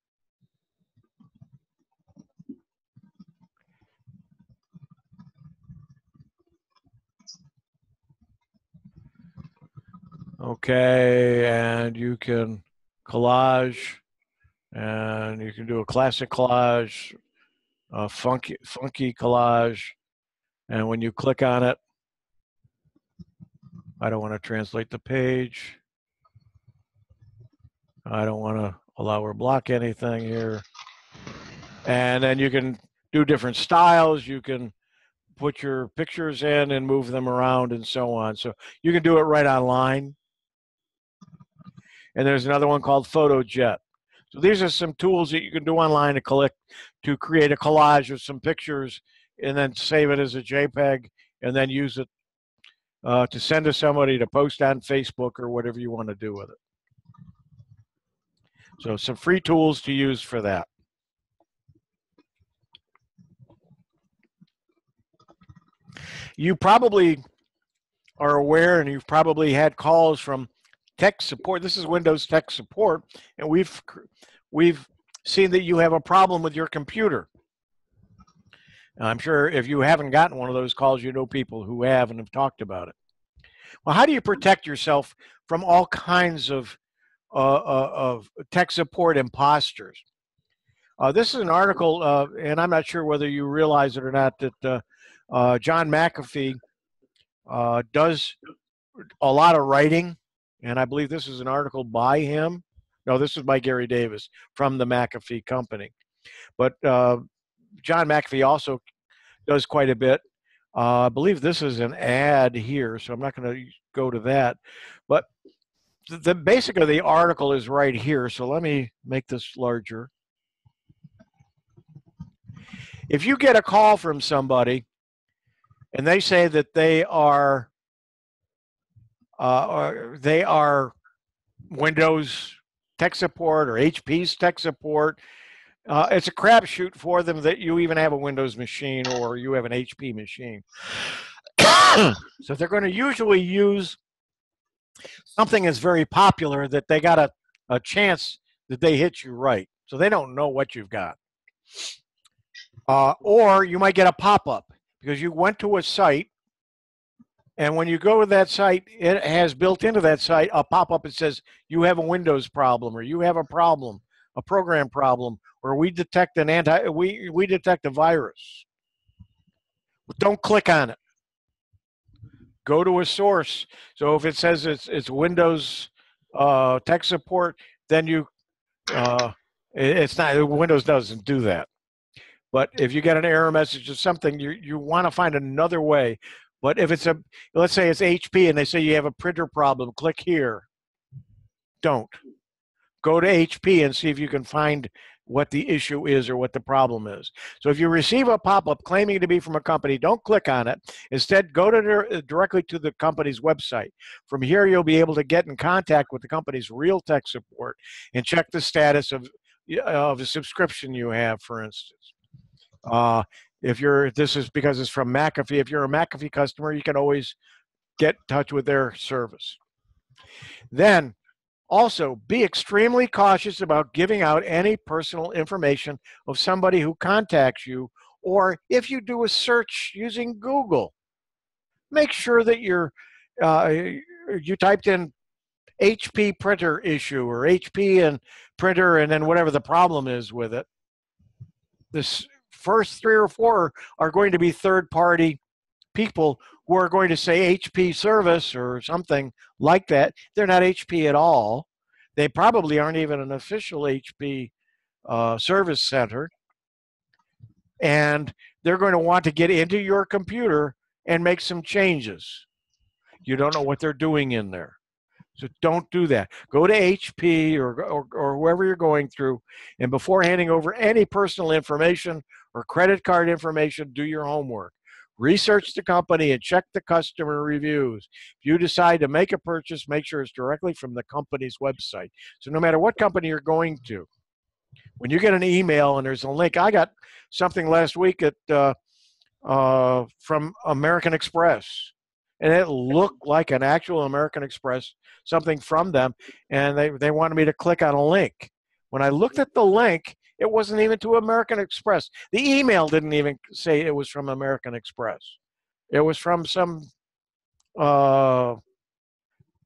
Okay, and you can collage, and you can do a classic collage, a funky collage, and when you click on it, I don't want to translate the page. I don't want to allow or block anything here. And then you can do different styles. You can put your pictures in and move them around and so on. So you can do it right online. And there's another one called PhotoJet. So these are some tools that you can do online to create a collage of some pictures and then save it as a JPEG and then use it to send to somebody, to post on Facebook or whatever you want to do with it. So some free tools to use for that. You probably are aware, and you've probably had calls from tech support. This is Windows tech support, and we've seen that you have a problem with your computer. I'm sure if you haven't gotten one of those calls, you know people who have and have talked about it. Well, how do you protect yourself from all kinds of tech support imposters? This is an article, and I'm not sure whether you realize it or not, that John McAfee does a lot of writing, and I believe this is an article by him. No, this is by Gary Davis from the McAfee company. But John McAfee also does quite a bit. I believe this is an ad here, so I'm not going to go to that. But the basic of the article is right here, so let me make this larger. If you get a call from somebody and they say that they are Windows tech support or HP's tech support, it's a crapshoot for them that you even have a Windows machine or you have an HP machine. So they're going to usually use something that's very popular that they got a chance that they hit you right. So they don't know what you've got. Or you might get a pop-up because you went to a site, and when you go to that site, it has built into that site a pop-up that says you have a Windows problem, or you have a problem, a program problem, or we detect we detect a virus. Don't click on it. Go to a source. So if it says it's Windows tech support, then it's not. Windows doesn't do that. But if you get an error message or something, you want to find another way. But if it's let's say it's HP and they say you have a printer problem, click here. Don't. Go to HP and see if you can find what the issue is or what the problem is. So if you receive a pop-up claiming to be from a company, don't click on it. Instead, go directly to the company's website. From here, you'll be able to get in contact with the company's real tech support and check the status of a subscription you have, for instance. This is because it's from McAfee. If you're a McAfee customer, you can always get in touch with their service. Then, Also, be extremely cautious about giving out any personal information of somebody who contacts you, or if you do a search using Google. Make sure that you typed in HP printer issue or HP and printer and then whatever the problem is with it. This first 3 or 4 are going to be third-party people who are going to say HP service or something like that. They're not HP at all. They probably aren't even an official HP service center. And they're going to want to get into your computer and make some changes. You don't know what they're doing in there. So don't do that. Go to HP or whoever you're going through, and before handing over any personal information or credit card information, do your homework. Research the company and check the customer reviews. If you decide to make a purchase, make sure it's directly from the company's website. So no matter what company you're going to, when you get an email and there's a link, I got something last week from American Express, and it looked like an actual American Express, something from them, and they wanted me to click on a link. When I looked at the link, it wasn't even to American Express. The email didn't even say it was from American Express. It was from some, well,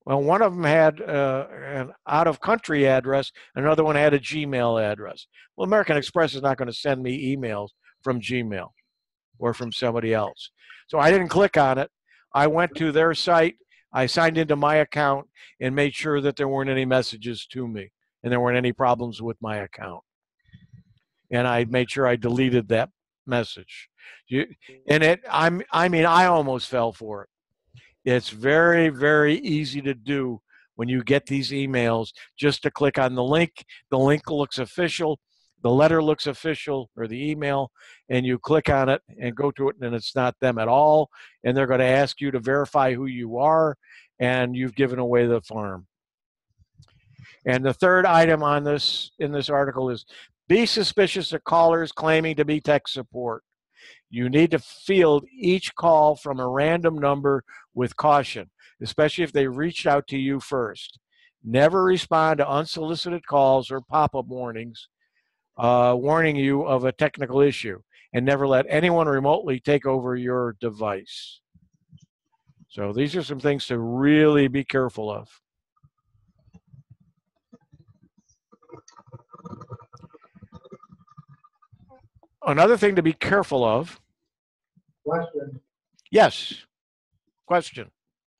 one of them had an out-of-country address, another one had a Gmail address. Well, American Express is not going to send me emails from Gmail or from somebody else. So I didn't click on it. I went to their site, I signed into my account, and made sure that there weren't any messages to me and there weren't any problems with my account. And I made sure I deleted that message. I almost fell for it. It's very, very easy to do when you get these emails, just to click on the link. The link looks official. The letter looks official, or the email, and you click on it and go to it, and it's not them at all. And they're going to ask you to verify who you are, and you've given away the farm. And the third item on in this article is be suspicious of callers claiming to be tech support. You need to field each call from a random number with caution, especially if they reached out to you first. Never respond to unsolicited calls or pop-up warnings warning you of a technical issue, and never let anyone remotely take over your device. So these are some things to really be careful of. Another thing to be careful of. Question. Yes. Question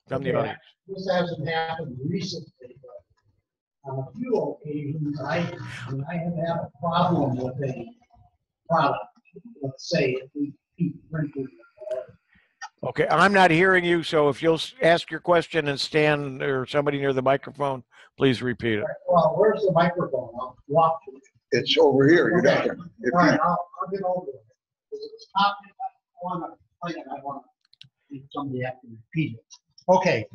from the audience. This hasn't happened recently, but on a few occasions, I have had a problem with a product. Let's say a HP printer. Okay, I'm not hearing you, so if you'll ask your question and stand or somebody near the microphone, please repeat it. Well, where's the microphone? I'll walk to it. It's over here. You're Okay. not. All right, I'll get over it. Because it's talking, I want to play it. I want to somebody have to repeat it. Okay.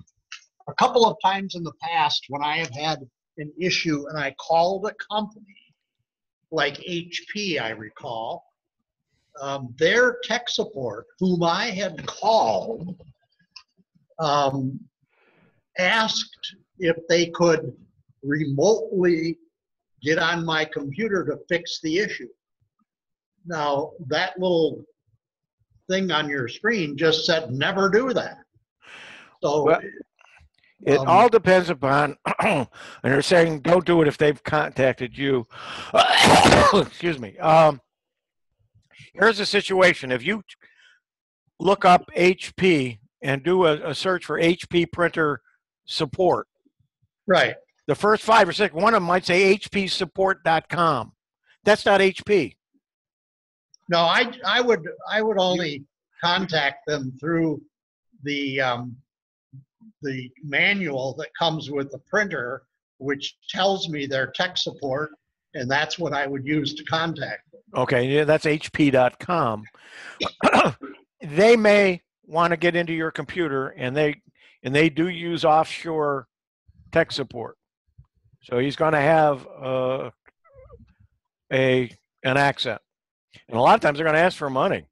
A couple of times in the past when I have had an issue and I called a company like HP, I recall, their tech support, whom I had called, asked if they could remotely get on my computer to fix the issue. Now, that little thing on your screen just said never do that. So well, it all depends upon, and they're saying don't do it if they've contacted you. Excuse me. Here's a situation. If you look up HP and do a search for HP printer support, right. the first 5 or 6, one of them might say hpsupport.com. That's not HP. No, I would only contact them through the manual that comes with the printer, which tells me their tech support, and that's what I would use to contact them. Okay, yeah, that's hp.com. They may want to get into your computer, and they do use offshore tech support. So he's going to have an accent. And a lot of times they're going to ask for money.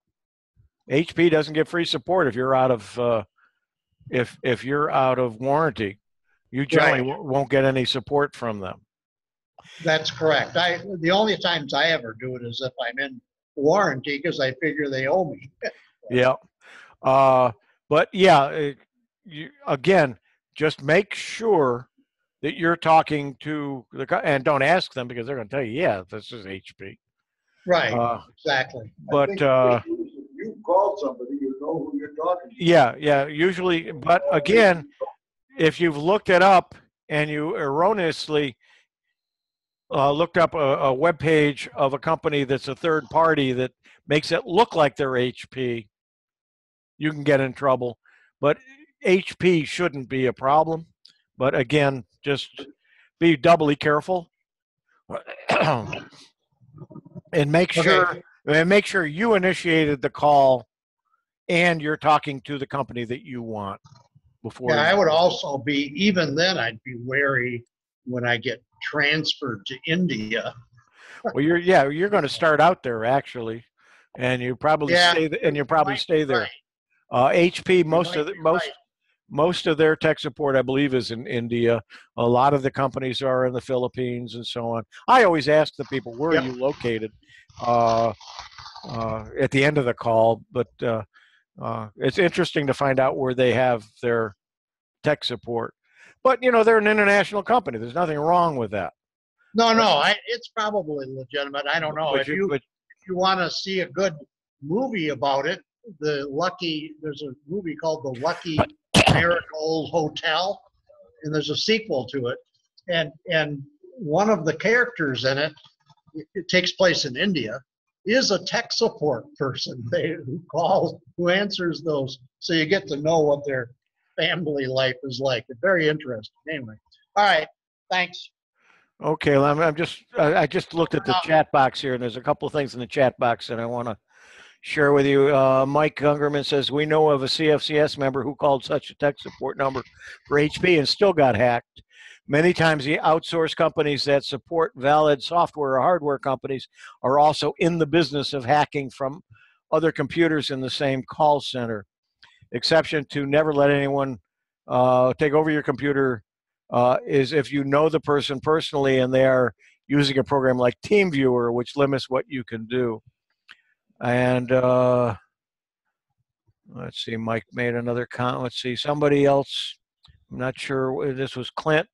HP doesn't give free support if you're out of if you're out of warranty. you generally Right. won't get any support from them. That's correct. The only times I ever do it is if I'm in warranty because I figure they owe me. Yeah. But yeah, again, just make sure that you're talking to and don't ask them because they're going to tell you, yeah, this is HP. Right. Exactly. But You call somebody, you know who you're talking to. yeah, usually. But again, if you've looked it up and you erroneously looked up a web page of a company that's a third party that makes it look like they're HP, you can get in trouble. But HP shouldn't be a problem. But again, just be doubly careful and make sure you initiated the call and you're talking to the company that you want before. Yeah, I would also be, even then, I'd be wary when I get transferred to India. Well, you're going to start out there actually, and you probably stay there. Right. HP, Right. most of their tech support, I believe, is in India. A lot of the companies are in the Philippines and so on. I always ask the people, where Yep. are you located at the end of the call, but it's interesting to find out where they have their tech support. But, they're an international company. There's nothing wrong with that. No, it's probably legitimate. I don't know. If you want to see a good movie about it, there's a movie called The Lucky Miracle Hotel, and there's a sequel to it. And one of the characters in it takes place in India, is a tech support person who answers those. So you get to know what their family life is like. It's very interesting. Anyway, all right, thanks. Okay, well, I just looked at the chat box here, and there's a couple of things in the chat box that I want to share with you. Mike Gungerman says, we know of a CFCS member who called such a tech support number for HP and still got hacked. Many times the outsourced companies that support valid software or hardware companies are also in the business of hacking from other computers in the same call center. Exception to never let anyone take over your computer is if you know the person personally and they are using a program like TeamViewer, which limits what you can do. And let's see, Mike made another comment. Let's see, somebody else, I'm not sure, this was Clint,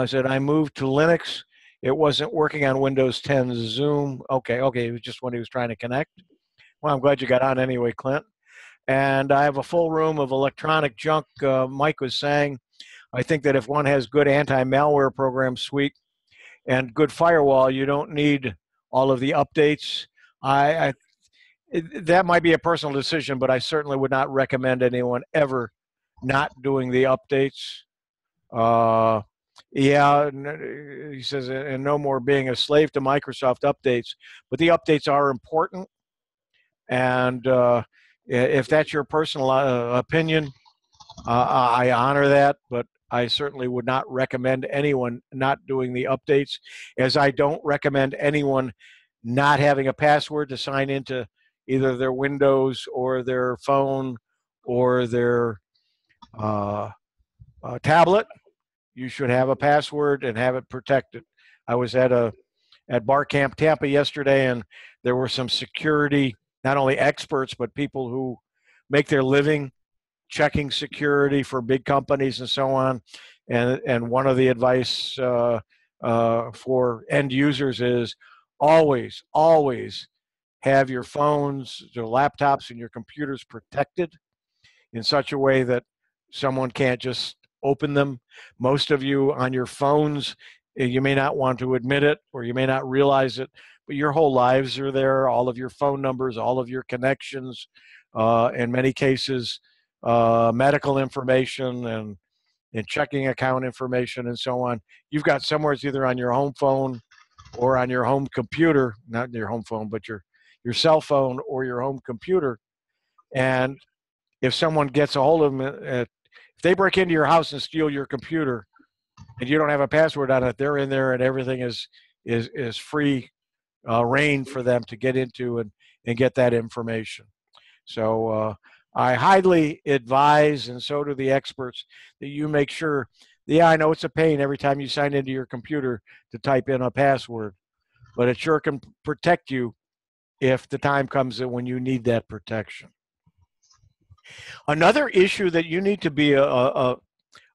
said, I moved to Linux. It wasn't working on Windows 10 Zoom. Okay, it was just when he was trying to connect. Well, I'm glad you got on anyway, Clint. And I have a full room of electronic junk. Mike was saying, I think that if one has good anti-malware program suite and good firewall, you don't need all of the updates. That might be a personal decision, but I certainly would not recommend anyone ever not doing the updates. Yeah, he says, and no more being a slave to Microsoft updates. But the updates are important. And if that's your personal opinion, I honor that, but I certainly would not recommend anyone not doing the updates, as I don't recommend anyone not having a password to sign into either their Windows or their phone or their tablet. You should have a password and have it protected. I was at Bar Camp Tampa yesterday, and there were some security, not only experts, but people who make their living checking security for big companies and so on. And one of the advice for end users is always have your phones, your laptops, and your computers protected in such a way that someone can't just open them. Most of you on your phones, you may not want to admit it or you may not realize it, but your whole lives are there, all of your phone numbers, all of your connections, in many cases, medical information and checking account information and so on. You've got somewhere, it's either on your home phone or on your home computer, not your home phone, but your cell phone or your home computer. And if someone gets a hold of them, if they break into your house and steal your computer and you don't have a password on it, they're in there and everything is free reign for them to get into and get that information. So I highly advise, and so do the experts, that you make sure Yeah, I know it's a pain every time you sign into your computer to type in a password, but it sure can protect you if the time comes when you need that protection. Another issue that you need to be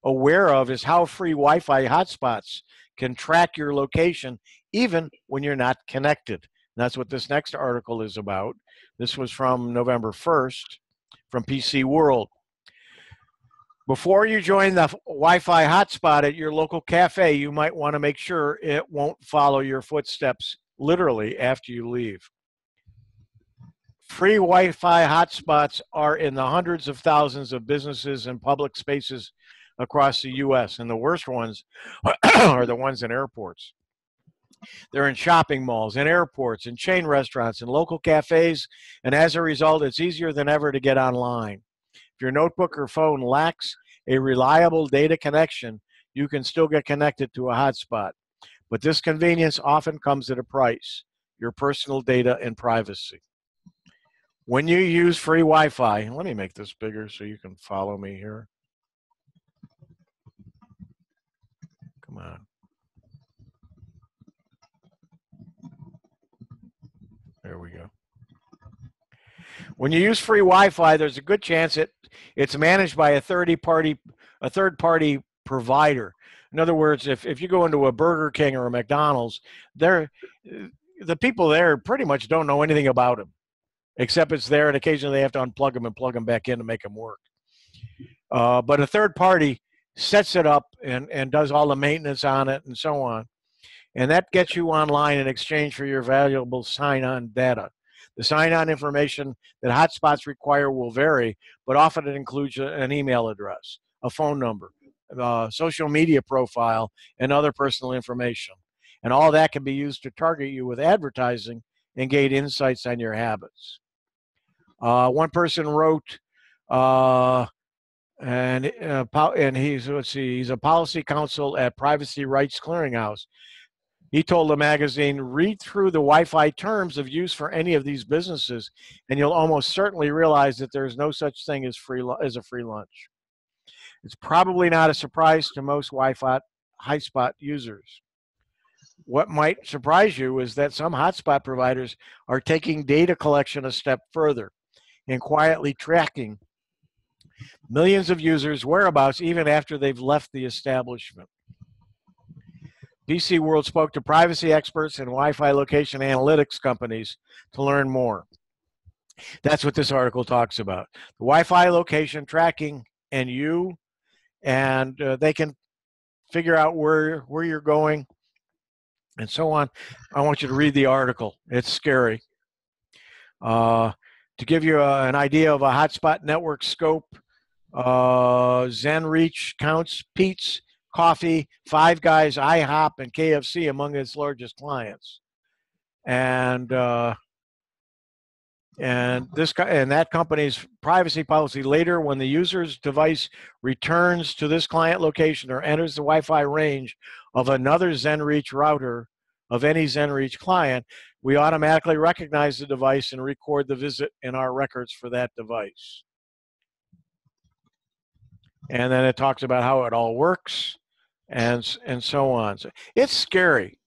aware of is how free Wi-Fi hotspots can track your location even when you're not connected. And that's what this next article is about. This was from November 1st from PC World. Before you join the Wi-Fi hotspot at your local cafe, you might want to make sure it won't follow your footsteps literally after you leave. Free Wi-Fi hotspots are in the hundreds of thousands of businesses and public spaces across the U.S., and the worst ones are the ones in airports. They're in shopping malls, in airports, in chain restaurants, in local cafes, and as a result, it's easier than ever to get online. If your notebook or phone lacks a reliable data connection, you can still get connected to a hotspot. But this convenience often comes at a price: your personal data and privacy. When you use free Wi-Fi, let me make this bigger so you can follow me here. Come on. There we go. When you use free Wi-Fi, there's a good chance it's managed by a third-party provider. In other words, if you go into a Burger King or a McDonald's, the people there pretty much don't know anything about them, except it's there, and occasionally they have to unplug them and plug them back in to make them work. But a third party sets it up and does all the maintenance on it and so on. And that gets you online in exchange for your valuable sign-on data. The sign-on information that hotspots require will vary, but often it includes an email address, a phone number, social media profile, and other personal information. And all that can be used to target you with advertising and gain insights on your habits. One person wrote, and he's a policy counsel at Privacy Rights Clearinghouse. He told the magazine, read through the Wi-Fi terms of use for any of these businesses, and you'll almost certainly realize that there's no such thing as a free lunch. It's probably not a surprise to most Wi-Fi hotspot users. What might surprise you is that some hotspot providers are taking data collection a step further and quietly tracking millions of users' whereabouts even after they've left the establishment. PC World spoke to privacy experts and Wi-Fi location analytics companies to learn more. That's what this article talks about. The Wi-Fi location tracking and they can figure out where you're going and so on. I want you to read the article. It's scary. To give you an idea of a hotspot network scope, ZenReach counts Pete's Coffee, Five Guys, IHOP, and KFC among its largest clients, and that company's privacy policy later, when the user's device returns to this client location or enters the Wi-Fi range of another ZenReach router of any ZenReach client, we automatically recognize the device and record the visit in our records for that device. And then it talks about how it all works and so on. So it's scary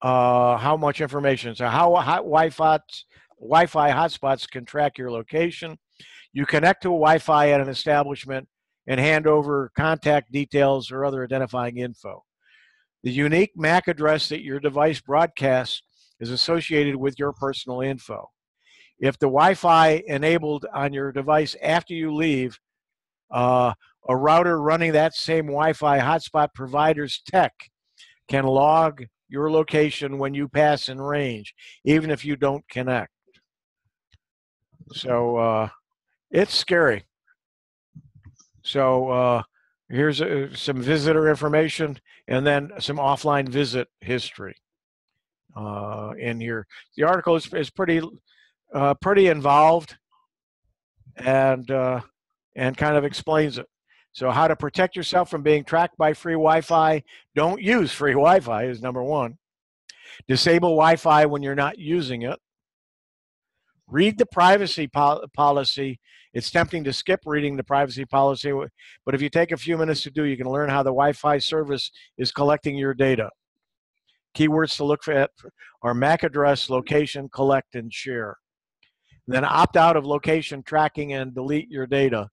how much information. So how Wi-Fi hotspots can track your location. You connect to a Wi-Fi at an establishment and hand over contact details or other identifying info. The unique MAC address that your device broadcasts is associated with your personal info. If the Wi-Fi enabled on your device after you leave, a router running that same Wi-Fi hotspot provider's tech can log your location when you pass in range, even if you don't connect. So it's scary. So here's some visitor information and then some offline visit history in here. The article is pretty involved and kind of explains it. So how to protect yourself from being tracked by free Wi-Fi. Don't use free Wi-Fi is number one. Disable Wi-Fi when you're not using it. Read the privacy policy. It's tempting to skip reading the privacy policy, but if you take a few minutes to do, you can learn how the Wi-Fi service is collecting your data. Keywords to look at are MAC address, location, collect, and share. Then opt out of location tracking and delete your data.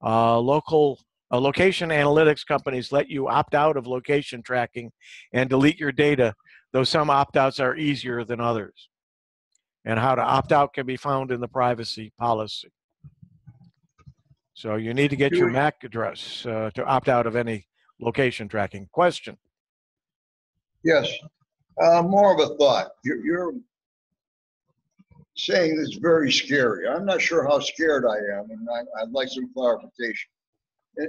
Location analytics companies let you opt out of location tracking and delete your data, though some opt-outs are easier than others. And how to opt out can be found in the privacy policy. So you need to get your MAC address to opt out of any location tracking. Question? Yes. More of a thought. You're saying it's very scary. I'm not sure how scared I am, and I'd like some clarification.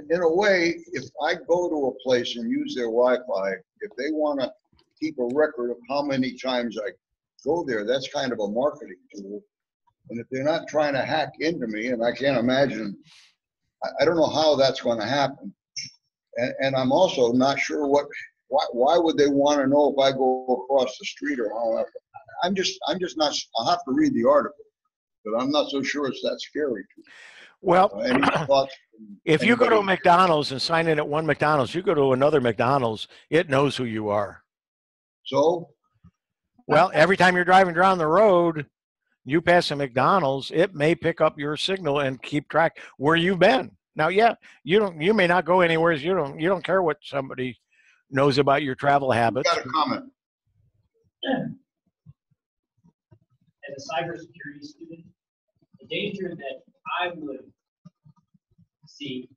In a way, if I go to a place and use their Wi-Fi, if they want to keep a record of how many times I go there, that's kind of a marketing tool. And if they're not trying to hack into me, and I can't imagine, I don't know how that's going to happen. And I'm also not sure why would they want to know if I go across the street or how? I'm just not, I'll have to read the article, but I'm not so sure it's that scary. Well, any thoughts? If you go to a McDonald's and sign in at one McDonald's, you go to another McDonald's, it knows who you are. So? Well, every time you're driving down the road, you pass a McDonald's, it may pick up your signal and keep track where you've been. Now, yeah, you may not go anywhere. You don't care what somebody knows about your travel habits. Got a comment. As a cybersecurity student, the danger that I would see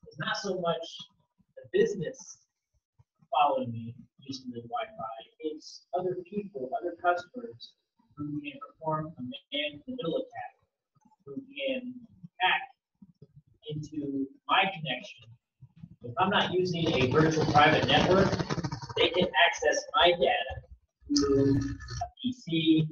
is not so much the business following me using the Wi-Fi. It's other people, other customers who can perform a man-in-the-middle attack, who can hack into my connection. If I'm not using a virtual private network, they can access my data through a PC,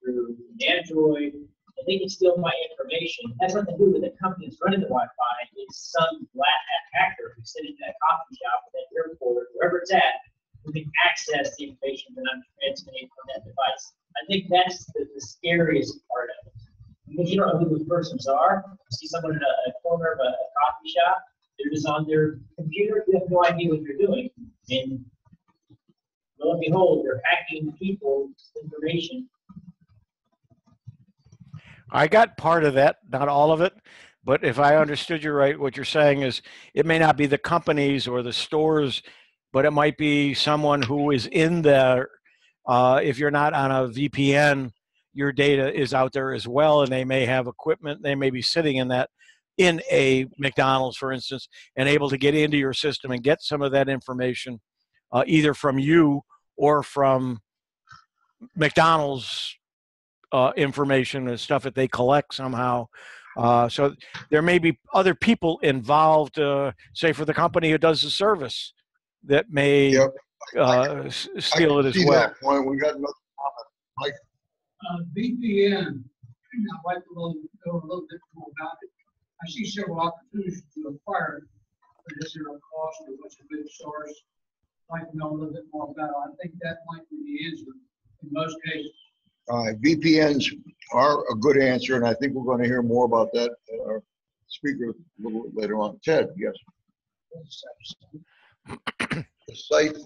through an Android, and they can steal my information. It has nothing to do with the company that's running the Wi-Fi. It's some black hat hacker who's sitting in that coffee shop, at that airport, wherever it's at, who can access the information that I'm transmitting from that device. I think that's the scariest part of it. Because you don't know who those persons are. You see someone in a corner of a coffee shop, they're just on their computer, you have no idea what they're doing. And lo and behold, they're hacking people's information. I got part of that, not all of it, but if I understood you right, what you're saying is it may not be the companies or the stores, but it might be someone who is in there. If you're not on a VPN, your data is out there as well, and they may have equipment. They may be sitting in a McDonald's, for instance, and able to get into your system and get some of that information, either from you or from McDonald's information and stuff that they collect somehow. So there may be other people involved, say for the company who does the service, that may steal it as well. That point. We got another comment. Mike. VPN, I'd like to know a little bit more about it. I see several opportunities to acquire it, but is there a cost or what's a good source? I'd like to know a little bit more about it. I think that might be the answer in most cases. VPNs are a good answer, and I think we're going to hear more about that at our speaker a little bit later on. Ted, yes. The site,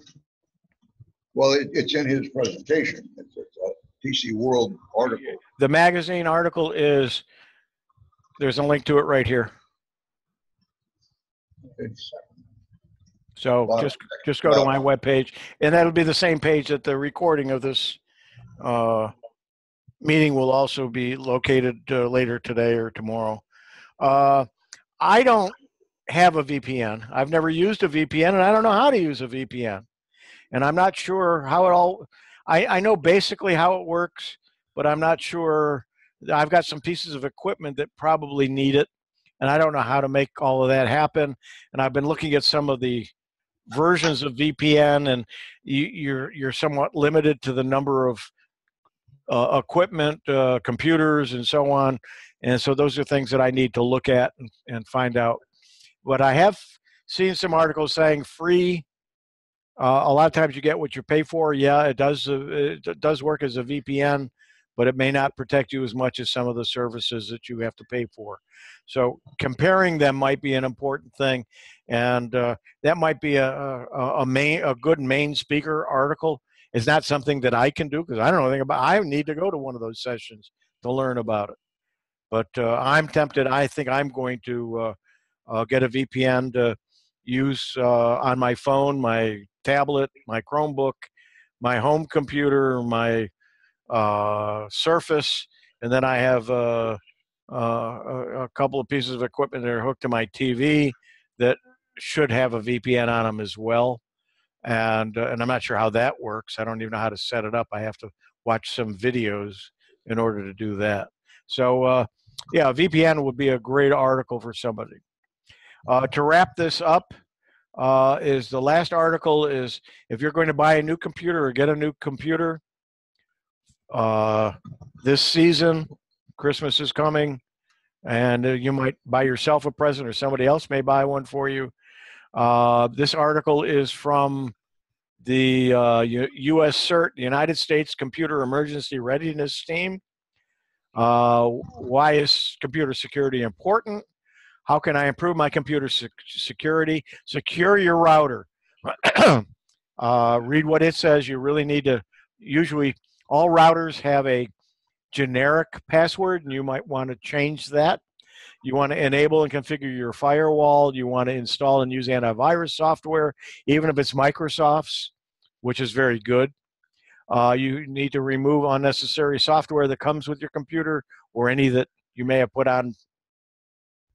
well, it's in his presentation. It's a PC World article. The magazine article is, there's a link to it right here. So just go to my webpage, and that'll be the same page that the recording of this meeting will also be located later today or tomorrow. I don't have a VPN. I've never used a VPN, and I don't know how to use a VPN. And I'm not sure how it all, I know basically how it works, but I'm not sure. I've got some pieces of equipment that probably need it, and I don't know how to make all of that happen. And I've been looking at some of the versions of VPN, and you're somewhat limited to the number of equipment, computers, and so on. And so those are things that I need to look at and find out. But I have seen some articles saying free. A lot of times you get what you pay for. Yeah, it does work as a VPN, but it may not protect you as much as some of the services that you have to pay for. So comparing them might be an important thing, and that might be a good main speaker article. It's not something that I can do because I don't know anything about. I need to go to one of those sessions to learn about it. But I'm tempted. I think I'm going to get a VPN to use on my phone, my tablet, my Chromebook, my home computer, my Surface, and then I have a couple of pieces of equipment that are hooked to my TV that should have a VPN on them as well. And I'm not sure how that works. I don't even know how to set it up. I have to watch some videos in order to do that. So yeah, VPN would be a great article for somebody. To wrap this up, is the last article is if you're going to buy a new computer or get a new computer this season, Christmas is coming, and you might buy yourself a present or somebody else may buy one for you. This article is from the U.S. CERT, the United States Computer Emergency Readiness Team. Why is computer security important? How can I improve my computer security? Secure your router. Read what it says. You really need to, usually all routers have a generic password, and you might want to change that. You want to enable and configure your firewall. You want to install and use antivirus software, even if it's Microsoft's, which is very good. You need to remove unnecessary software that comes with your computer or any that you may have put on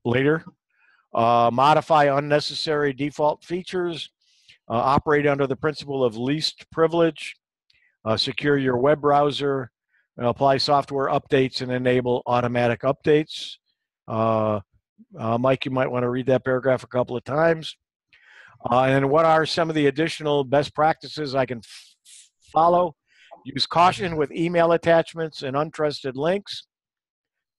later. Modify unnecessary default features. Operate under the principle of least privilege. Secure your web browser. Apply software updates and enable automatic updates. Mike, you might want to read that paragraph a couple of times. And what are some of the additional best practices I can follow? Use caution with email attachments and untrusted links.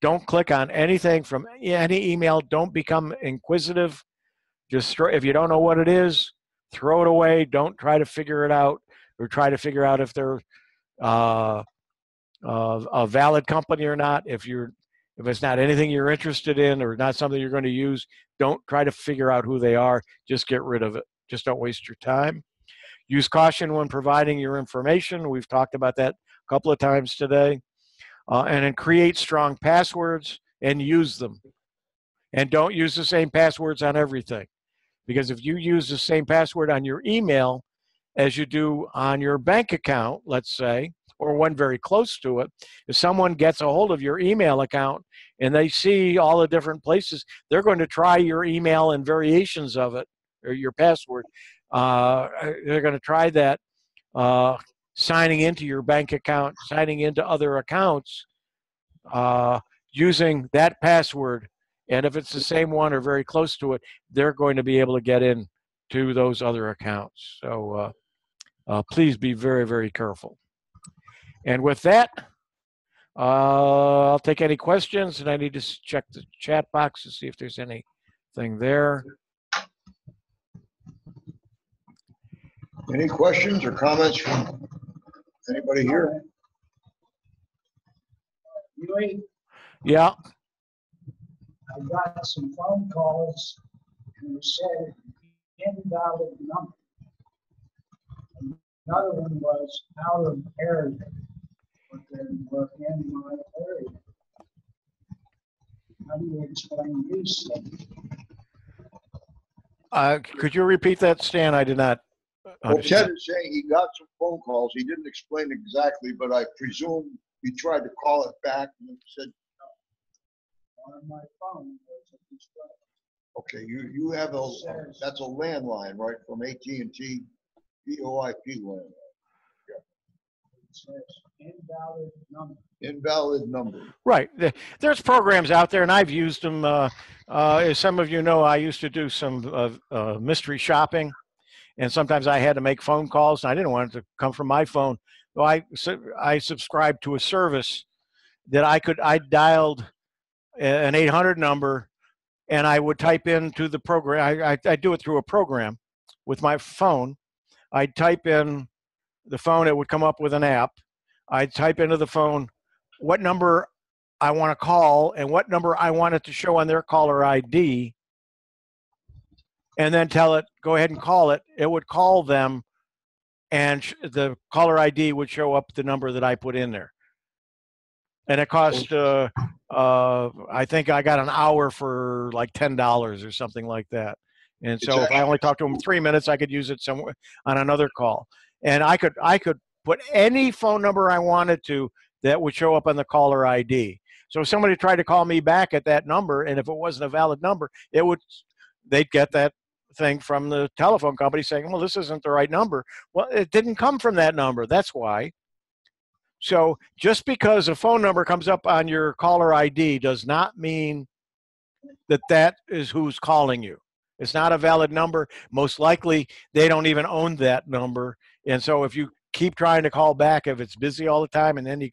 Don't click on anything from any email. Don't become inquisitive. Just if you don't know what it is, throw it away. Don't try to figure it out or try to figure out if they're a valid company or not. If it's not anything you're interested in or not something you're going to use, don't try to figure out who they are. Just get rid of it. Just don't waste your time. Use caution when providing your information. We've talked about that a couple of times today. And then create strong passwords and use them. And don't use the same passwords on everything. Because if you use the same password on your email as you do on your bank account, let's say, or one very close to it, if someone gets a hold of your email account and they see all the different places, they're going to try your email and variations of it, or your password. They're going to try that signing into your bank account, signing into other accounts, using that password. And if it's the same one or very close to it, they're going to be able to get in to those other accounts. So please be very, very careful. And with that, I'll take any questions, and I need to check the chat box to see if there's anything there. Any questions or comments from anybody here? Yeah. I got some phone calls and it said invalid number. Another one was out of area, but they were in my area. How do you explain these things? Could you repeat that, Stan? I did not understand. Well, Ted is saying he got some phone calls. He didn't explain exactly, but I presume he tried to call it back and it said On my phone, there's a display. okay, you have that's a landline, right, from AT&T, VoIP landline. It says invalid number. Invalid number. Right. There's programs out there, and I've used them. As some of you know, I used to do some mystery shopping, and sometimes I had to make phone calls, and I didn't want it to come from my phone. So I subscribed to a service that I dialed an 800 number, and I would type into the program. I do it through a program with my phone. I'd type in the phone, it would come up with an app. I'd type into the phone what number I want to call and what number I want it to show on their caller ID, and then tell it, go ahead and call it. It would call them, and the caller ID would show up the number that I put in there. And it cost, I think I got an hour for like $10 or something like that. And so if I only talked to them 3 minutes, I could use it somewhere on another call. And I could put any phone number I wanted to that would show up on the caller ID. So if somebody tried to call me back at that number, and if it wasn't a valid number, they'd get that thing from the telephone company saying, well, this isn't the right number. Well, it didn't come from that number. That's why. So just because a phone number comes up on your caller ID does not mean that that is who's calling you. It's not a valid number. Most likely, they don't even own that number. And so if you keep trying to call back, if it's busy all the time, and then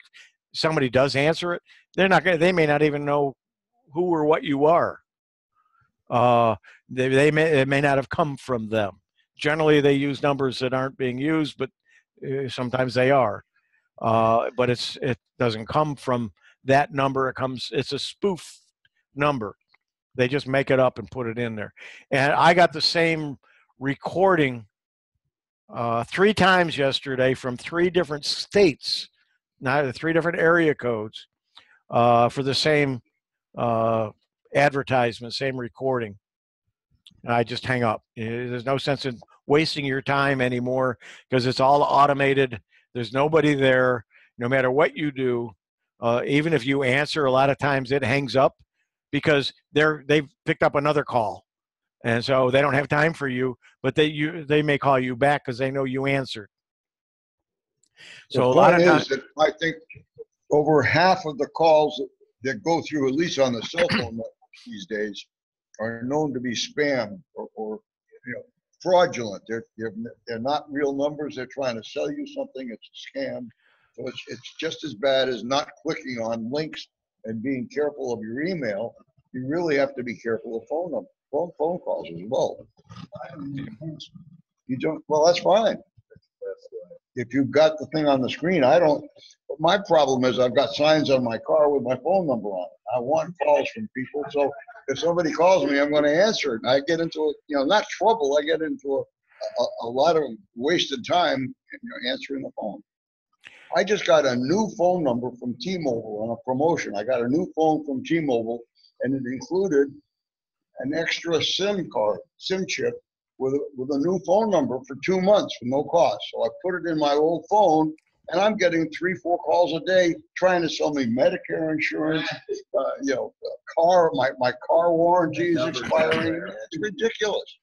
somebody does answer it, they may not even know who or what you are. It may not have come from them. Generally, they use numbers that aren't being used, but sometimes they are. But it doesn't come from that number. It's a spoof number. They just make it up and put it in there. And I got the same recording 3 times yesterday from 3 different states, not 3 different area codes, for the same advertisement, same recording. And I just hang up. There's no sense in wasting your time anymore because it's all automated. There's nobody there. No matter what you do, even if you answer, a lot of times it hangs up because they've picked up another call, and so they don't have time for you. But they may call you back because they know you answered. So a lot of times, I think over half of the calls that go through, at least on the cell phone networks these days, are known to be spam or fraudulent. They're not real numbers. They're trying to sell you something. It's a scam. So it's just as bad as not clicking on links and being careful of your email. You really have to be careful of phone calls as well. You don't. Well, that's fine. If you've got the thing on the screen, I don't. But my problem is I've got signs on my car with my phone number on it. I want calls from people, so if somebody calls me, I'm going to answer it. And I get into not trouble. I get into a lot of wasted time answering the phone. I just got a new phone number from T-Mobile on a promotion. I got a new phone from T-Mobile, and it included an extra SIM chip with a new phone number for 2 months for no cost. So I put it in my old phone, and I'm getting 3-4 calls a day trying to sell me Medicare insurance, my car warranty is expiring. It's ridiculous.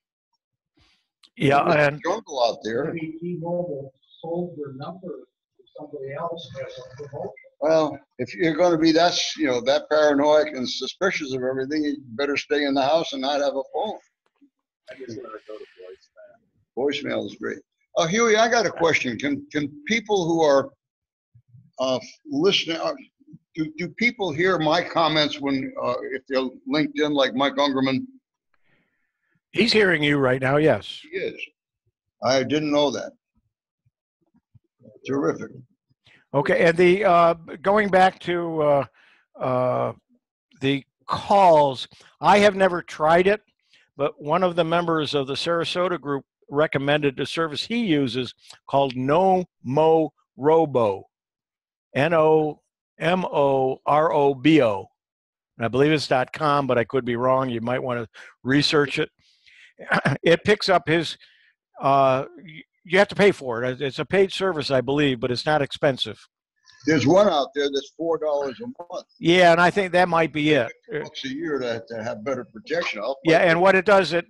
Yeah, there's a jungle out there. Maybe T-Mobile sold their number to somebody else as a promotion. Well, if you're going to be that paranoid and suspicious of everything, you better stay in the house and not have a phone. I just want to go to voicemail. Voicemail is great. Huey, I got a question. Can people who are listening, do people hear my comments when if they're linked in, like Mike Ungerman? He's hearing you right now. Yes, he is. I didn't know that. Terrific. Okay, and the going back to the calls, I have never tried it, but one of the members of the Sarasota group recommended a service he uses called NoMoRobo, NoMoRobo. And I believe it's .com, but I could be wrong. You might want to research it. It picks up his. You have to pay for it. It's a paid service, I believe, but it's not expensive. There's one out there that's $4 a month. Yeah, and I think that might be it. $50 a year to have better protection. Yeah, and what it does, the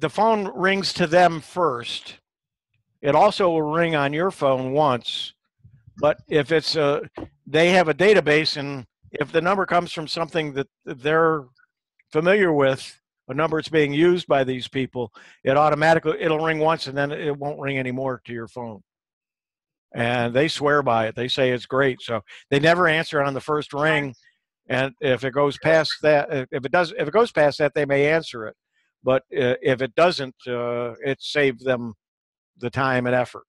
phone rings to them first. It also will ring on your phone once, but if they have a database, and if the number comes from something that they're familiar with, a number that's being used by these people, it'll ring once and then it won't ring anymore to your phone. And they swear by it. They say it's great. So they never answer on the first ring. And if it goes past that, if it goes past that, they may answer it. But if it doesn't, it saved them the time and effort.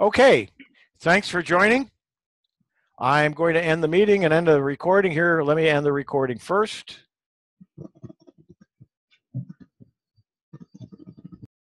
Okay. Thanks for joining. I'm going to end the meeting and end the recording here. Let me end the recording first.